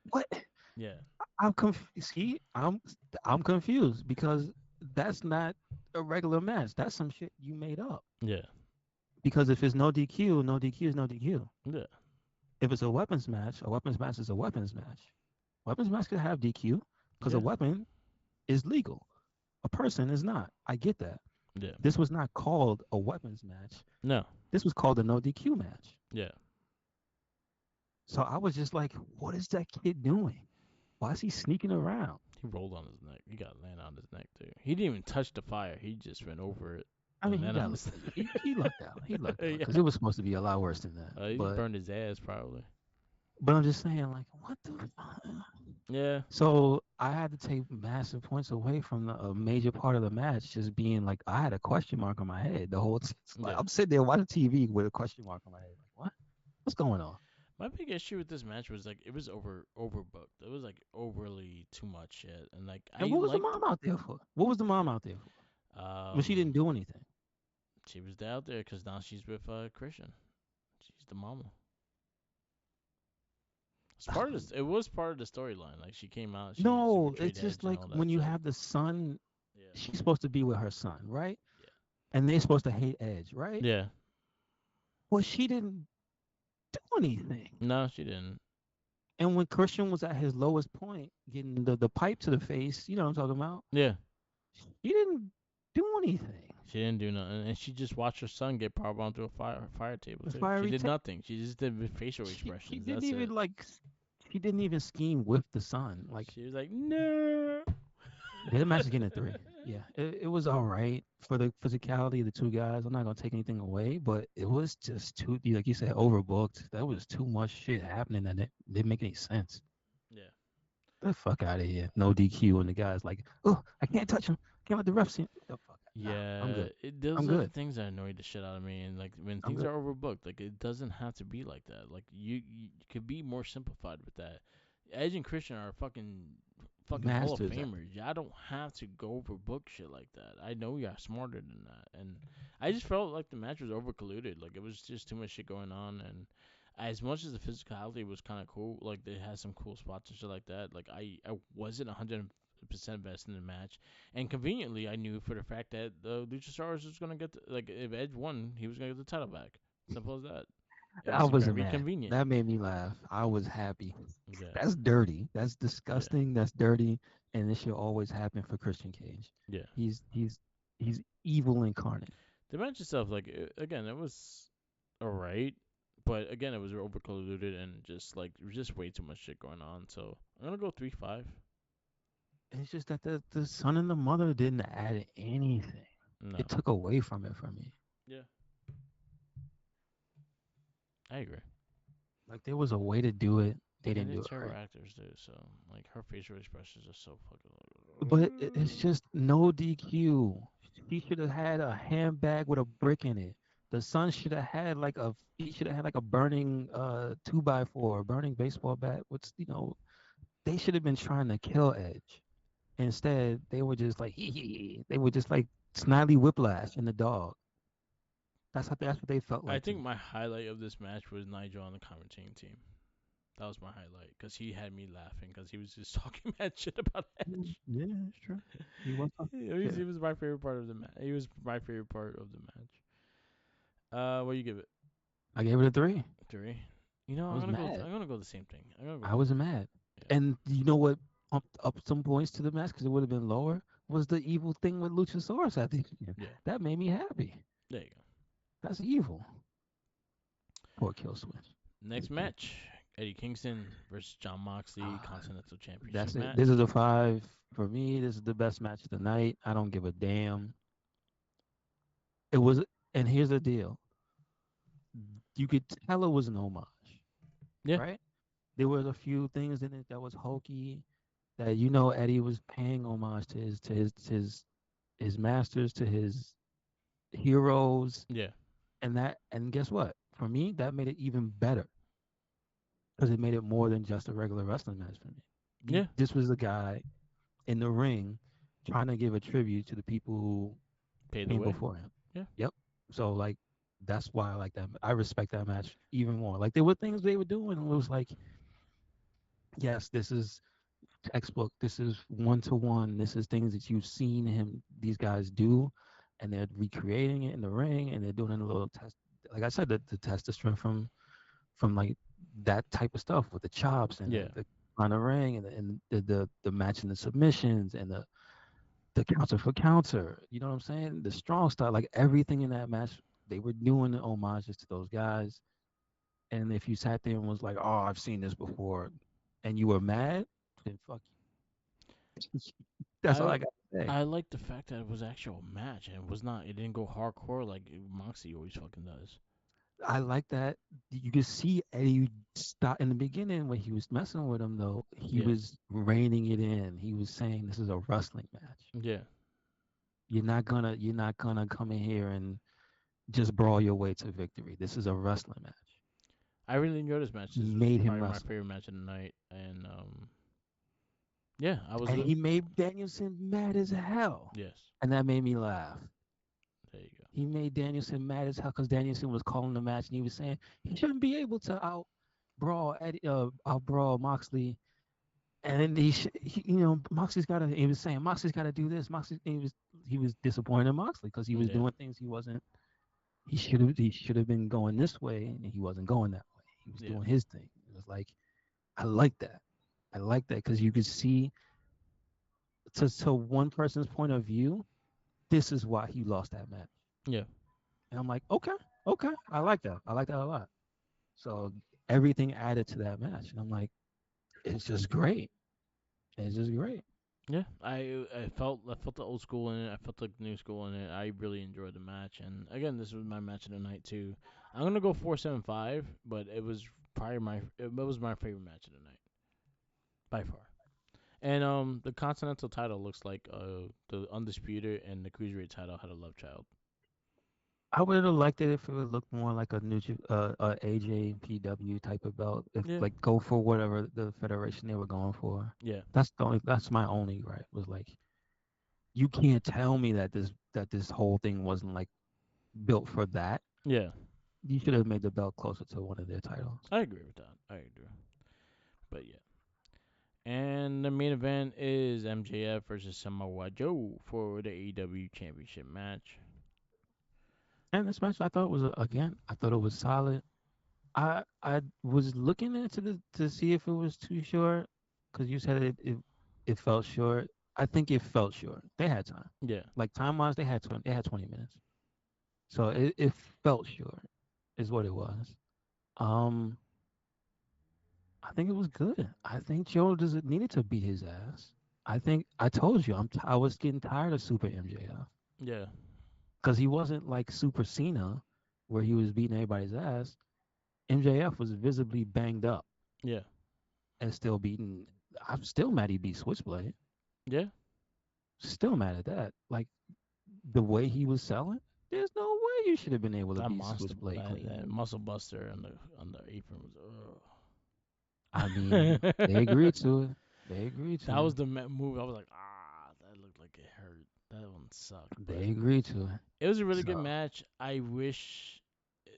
What? Yeah, I'm confused. See, I'm confused because that's not a regular match. That's some shit you made up. yeah, Because if it's no DQ, no DQ is no DQ. yeah, If it's a weapons match is a weapons match. Weapons match could have DQ because a yeah, weapon is legal. A person is not. I get that. yeah. This was not called a weapons match. No, This was called a no DQ match. yeah. So I was just like, what is that kid doing? Why is he sneaking around? He rolled on his neck. He got land on his neck too. He didn't even touch the fire. He just went over it I mean, and he then on got his he lucked out. He lucked out yeah. because it was supposed to be a lot worse than that. He burned his ass probably. But I'm just saying, like, what the? Yeah, So I had to take massive points away from a major part of the match, just being like, I had a question mark on my head the whole. Like, yeah. I'm sitting there watching TV with a question mark on my head. Like, what? What's going on? My big issue with this match was like it was overbooked. It was like overly too much shit, and like And I what was the liked mom out there for? What was the mom out there for? Well, she um didn't do anything. she was out there because now she's with Christian. She's the mama. It's part of this. It was part of the storyline. Like she came out, she No, betrayed it's just Edge and like all that when you shit. have the son, Yeah, she's supposed to be with her son, right? yeah, And they're supposed to hate Edge, right? yeah. Well, she didn't do anything. No, she didn't. And when Christian was at his lowest point, getting the pipe to the face, you know what I'm talking about? Yeah, He didn't do anything. she didn't do nothing, and she just watched her son get powerbombed through a fire table The too. She fiery did ta- nothing. She just did facial she expressions. didn't That's even it. like she didn't even scheme with the son. Like She was like, no. yeah, the match is getting a 3. Yeah, it was all right for the physicality of the two guys. I'm not gonna take anything away, but it was just too, like you said, overbooked. That was too much shit happening that it didn't make any sense. Yeah. The fuck out of here. No DQ, and the guy's like, oh, I can't touch him. Can't let the ref see him. Get the fuck out. Nah, I'm Yeah, good. I'm those are the good. things that annoy the shit out of me. And like when I'm things good. are overbooked, like it doesn't have to be like that. Like you could be more simplified with that. Edge and Christian are fucking Hall of Masters at it. Famers. Y'all don't have to go overbook shit like that. I know y'all smarter than that. And I just felt like the match was overcolouded. Like it was just too much shit going on. And as much as the physicality was kind of cool, like they had some cool spots and shit like that. Like I wasn't 100% invested in the match. And conveniently, I knew for the fact that the Luchasaurus was gonna get like if Edge won, he was gonna get the title back. Simple as that. It I was wasn't very mad. convenient. That made me laugh. I was happy. Yeah, That's dirty. That's yeah, disgusting. That's dirty. And this should always happen for Christian Cage. yeah. He's evil incarnate. The match itself, like again, it was alright, but again, it was overcolouded and just like there was just way too much shit going on. So I'm gonna go 3-5. It's just that the son and the mother didn't add anything. No. It took away from it for me. Yeah. I agree. Like there was a way to do it. They And didn't they're do it terrible right. actors too, so like her facial expressions are so But it's fucking. just no DQ. He should have had a handbag with a brick in it. The son should have had like a he should have had like a burning 2x4, burning baseball bat. They should have been trying to kill Edge. Instead, they were just like hee. They were just like Snidely Whiplash and the dog. That's what they felt I like to think me. my highlight of this match was Nigel on the commentating team. That was my highlight because he had me laughing because he was just talking mad shit about Mm, Edge. yeah, it's true. He was talking He shit. was my favorite part of the match. He was my favorite part of the match. What do you give it? I gave it a 3. 3. You know, I I'm was gonna go. mad. I'm gonna go the same thing. I'm gonna go I three. was mad. Yeah. And you know what pumped up some points to the match because it would have been lower was the evil thing with Luchasaurus at the end. Yeah. That made me happy. There you go. That's evil. Poor Kill Switch. Next match: Eddie Kingston versus John Moxley Continental Championship That's it. This match. is a 5 for me. This is the best match of the night. I don't give a damn. It was, and here's the deal: you could tell it was an homage, Yeah. right? There was a few things in it that was hokey. That Eddie was paying homage to his masters, to his heroes, Yeah. and guess what? For me, that made it even better because it made it more than just a regular wrestling match for me. Yeah. This was the guy in the ring trying to give a tribute to the people who Pay the came way. before him. Yeah. Yep. So like that's why I like that. I respect that match even more. Like there were things they were doing, and it was like, yes, this is textbook. This is one to one. This is things that you've seen these guys do, and they're recreating it in the ring, and they're doing a little test. Like I said, the test the strength from like that type of stuff with the chops and Yeah. the on the ring and the matching the submissions and the counter for counter. You know what I'm saying? The strong style, like everything in that match, they were doing the homages to those guys. And if you sat there and was like, "Oh, I've seen this before," and you were mad, then fuck you. That's all I I got to say. I like the fact that it was actual match and it was not. It didn't go hardcore like Moxie always fucking does. I like that. You could see Eddie stop in the beginning when he was messing with him, though. He Yeah. was reining it in. He was saying, "This is a wrestling match. Yeah. You're not gonna come in here and just brawl your way to victory. This is a wrestling match." I really enjoyed this match. He This was made him probably my wrestle, favorite match of the night, and yeah, I was and he made Danielson mad as hell, yes. and that made me laugh. There you go. He made Danielson mad as hell because Danielson was calling the match, and he was saying he shouldn't be able to out brawl Moxley. And then Moxley's got to. He was saying Moxley's got to do this. He was disappointed in Moxley because he was Yeah. doing things he wasn't. He should have been going this way, and he wasn't going that way. He was Yeah. doing his thing. It was like I like that. I like that because you could see to one person's point of view, this is why he lost that match. Yeah. And I'm like, okay, okay, I like that. I like that a lot. So everything added to that match, and I'm like, it's just great. It's just great. Yeah, I felt the old school in it. I felt the new school in it. I really enjoyed the match, and again, this was my match of the night too. I'm gonna go 4.75, but it was probably it was my favorite match of the night by far. And the Continental title looks like the Undisputed and the Cruiserweight title had a love child. I would have liked it if it would look more like a AJPW type of belt. If Yeah, like go for whatever the federation they were going for. yeah, That's my only gripe was like you can't tell me that this whole thing wasn't like built for that. yeah. You should have made the belt closer to one of their titles. I agree with that. I agree. But yeah. And the main event is MJF versus Samoa Joe for the AEW Championship match. And this match I thought again, I thought it was solid. I was looking into to see if it was too short because you said it felt short. I think it felt short. They had time. Yeah, Like time wise, they had 20 minutes. So it felt short, is what it was. Um, I think it was good. I think Joe doesn't needed to beat his ass. I think I told you I was getting tired of Super MJF yeah, because he wasn't like Super Cena, where he was beating everybody's ass. MJF was visibly banged up Yeah. and still beaten. I'm still mad he beat Switchblade. Yeah. Still mad at that. Like the way he was selling, there's no way you should have been able to That beat monster, Switchblade clean. that muscle buster on the apron was. I mean, they Ugh. agreed to it. They agreed That to was it. the move. I was like, that looked like it hurt. That one sucked, but They agreed to it. it was a really good So match. I wish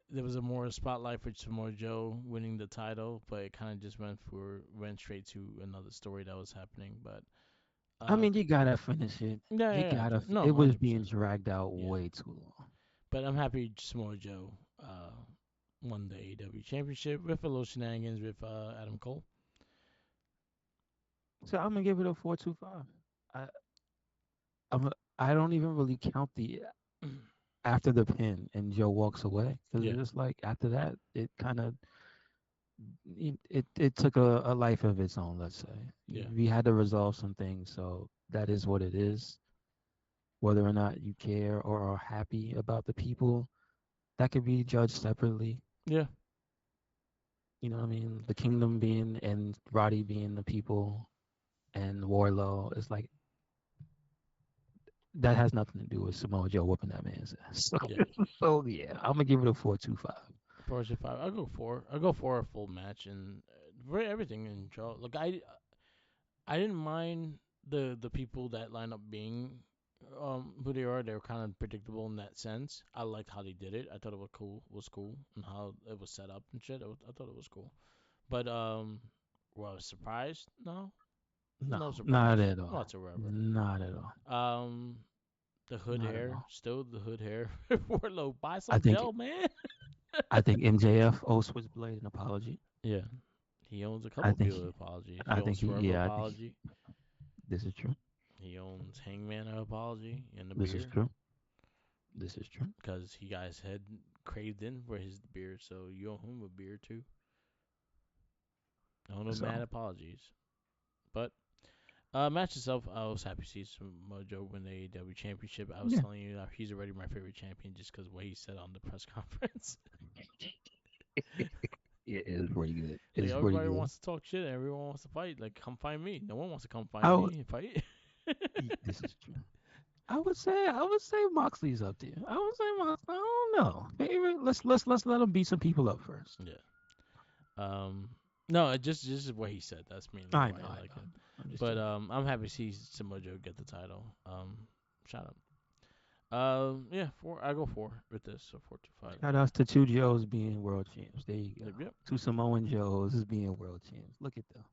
there was a more spotlight for Samoa Joe winning the title, but it kind of just went straight to another story that was happening. But I uh, mean, you gotta finish it. yeah, You yeah, yeah. gotta. No, It was 100%. being dragged out Yeah, way too long. but I'm happy Samoa Joe won the AEW Championship with a little shenanigans with Adam Cole. So I'm gonna give it a 4.25. I I'm a, I don't even really count the after the pin and Joe walks away because Yeah, it's just like after that it kind of it took a life of its own. Let's say yeah, we had to resolve some things, so that is what it is. Whether or not you care or are happy about the people, that could be judged separately. yeah, You know what I mean? The kingdom being and Roddy being the people and Warlow is like that has nothing to do with Samoa Joe whooping that man's ass. So, yeah. so yeah, I'm gonna give it a 4.25. 4 5. I'll go four. I'll go for a full match and for everything in Joe. Like I didn't mind the people that line up being who they are. They were kind of predictable in that sense. I liked how they did it. I thought it was cool, and how it was set up and shit. I thought it was cool. But well, surprised? No, No, no not surprise at all. whatsoever. Not at all. Um, the hood Not at hair, all. still the hood hair. Warlow, buy I some think gel, man. I think MJF owes Switchblade an apology. Yeah, he owns a I couple think people apologies. He I think owns he Swerve yeah, I think apology. this is true. He owns Hangman apology and the This is beer true. This is true. because he got his head craved in for his beer. So you owe him a beer too. I owe no mad So apologies. But match itself, I was happy to see some Mojo win the AEW championship. I was yeah, telling you he's already my favorite champion just because what he said on the press conference. it is pretty good. Like It's pretty everybody good. wants to talk shit and everyone wants to fight. Like come find me. No one wants to come find I would, me and fight. this is true. I would say Moxley's up there. I would say Moxley. I don't know. Favorite. Let's let him beat some people up first. Yeah. Um. No, it just what he said. That's mainly I why know. I I like know. him. I'm just But joking. I'm happy to see Samoa Joe get the title. Shout out. Yeah, four. I go four with this. So 4-5. Shout outs to two Joes being world champs. There you go. Yep. Yep. Two Samoan Joes is being world champs. Look at them.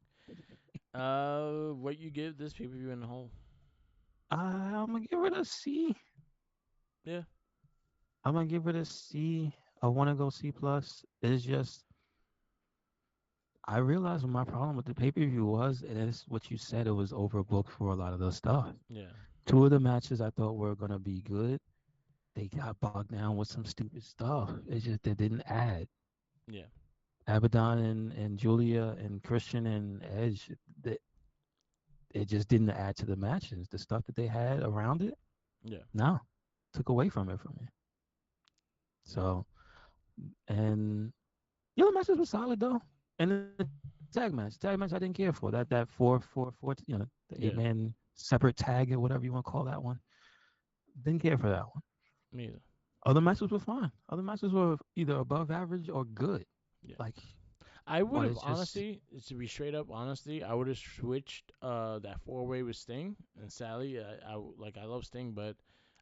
What you give this pay per view in the whole? I'm gonna give it a C. Yeah. I'm gonna give it a C. I want to go C plus. It's just I realized what my problem with the pay per view was, and it's what you said. It was overbooked for a lot of the stuff. Yeah. Two of the matches I thought were gonna be good, they got bogged down with some stupid stuff. It just they didn't add. Yeah. Abaddon and Julia and Christian and Edge, it just didn't add to the matches. The stuff that they had around it, Yeah. no, took away from it for me. So and the other matches were solid though. And the tag match I didn't care for that 4-4-4, the eight Yeah. man separate tag or whatever you want to call that one. Didn't care for that one. Me either. Other matches were fine. Other matches were either above average or good. Yeah. Like, I would but have it's just honestly, to be straight up, honestly, I would have switched that 4 way with Sting and Sally. I love Sting, but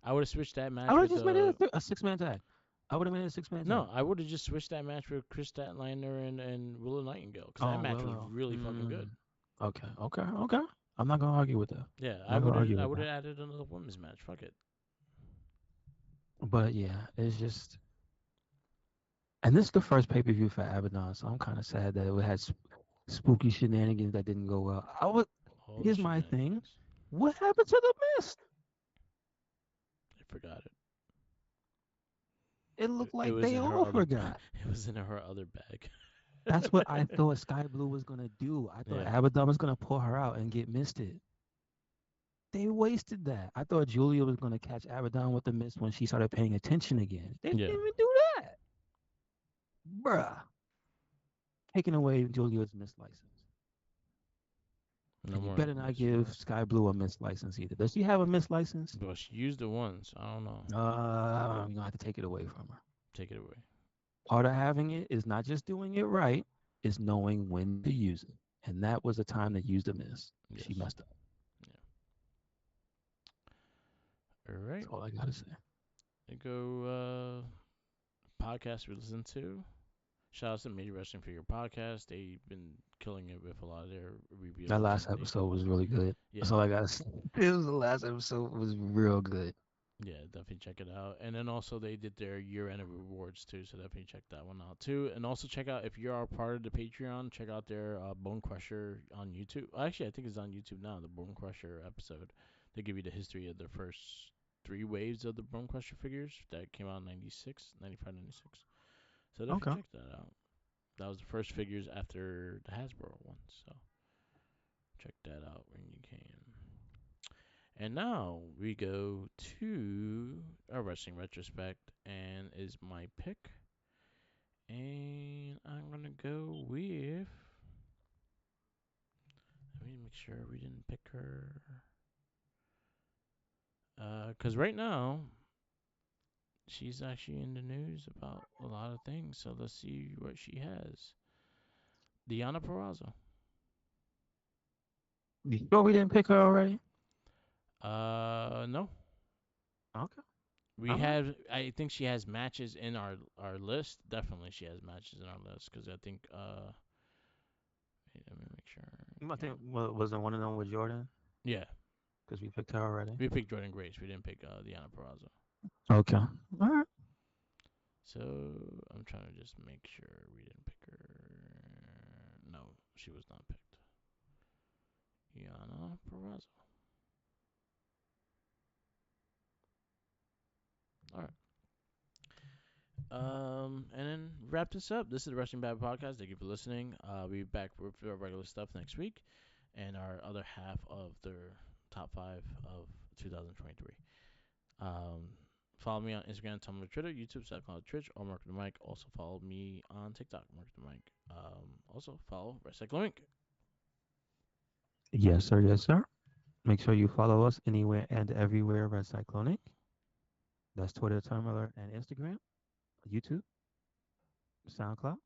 I would have switched that I match would have with just made it a 6 man tag. I would have made it a 6 man tag. no, I would have just switched that match with Chris Statlander and Willow Nightingale because that Oh match was well. really fucking good. Okay. I'm not gonna argue with that. Yeah, I'm not gonna argue I with would that. have added another women's match. Fuck it. But yeah, it's just, and this is the first pay per view for Abaddon, so I'm kind of sad that it had spooky shenanigans that didn't go well. All the Here's my thing. shenanigans. What happened to the mist? I forgot it. It looked It like was they in her all other. forgot. It was in her other bag. That's what I thought Sky Blue was gonna do. I thought Yeah. Abaddon was gonna pull her out and get misted. They wasted that. I thought Julia was gonna catch Abaddon with the mist when she started paying attention again. They didn't Yeah. even do that, bruh. taking away Julia's Miss license. No And you more better not Miss. give Sky Blue a Miss license either. Does she have a Miss license? But she used it once. I don't know. You're gonna have to take it away from her. Take it away. Part of having it is not just doing it right, it's knowing when to use it. And that was the time to use the miss. She Yes. messed up. Yeah. All right. That's all I gotta say. There go podcast we listen to. Shout out to Major Wrestling for your podcast. They've been killing it with a lot of their That reviews last and they episode was really good. yeah. That's all I gotta say. It was the last episode was real good. Yeah, definitely check it out. And then also they did their year end rewards too, so definitely check that one out too. And also check out if you are part of the Patreon, check out their Bone Crusher on YouTube. Actually, I think it's on YouTube now. The Bone Crusher episode. They give you the history of the first three waves of the Bone Crusher figures that came out in 96, 95, 96. So definitely Okay. check that out. That was the first figures after the Hasbro ones. So check that out when you can. And now we go to a wrestling retrospect, and is my pick. And I'm gonna go with. Let me make sure we didn't pick her. Cause right now she's actually in the news about a lot of things. So let's see what she has. Deanna Perrazzo. You sure we didn't pick her already? No. Okay. We All right. have. I think she has matches in our list. Definitely, she has matches in our list because I think. Wait, let me make sure. I think wasn't one of them with Jordan Yeah, because we picked her already. we picked Jordan Grace. We didn't pick Deanna Perrazzo. Okay. All right. So I'm trying to just make sure we didn't pick her. No, she was not picked. Deanna Perrazzo. All right. And then wrap this up. This is the Wrestling Bad Podcast. Thank you for listening. We'll be back with our regular stuff next week, and our other half of the top five of 2023. Um, Follow me on Instagram, Tumblr, Twitter, YouTube, SoundCloud, Twitch, or Mark the Mic. Also follow me on TikTok, Mark the Mic. Also follow Recycle Inc. Yes, sir. Yes, sir. Make sure you follow us anywhere and everywhere at Cyclonic. That's Twitter, Tumblr, and Instagram, YouTube, SoundCloud,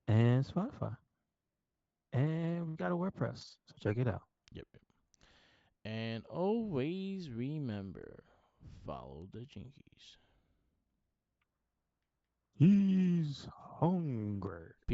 and Spotify. And we got a WordPress, so check it out. Yep. And always remember, follow the Jinkies. He's hungry.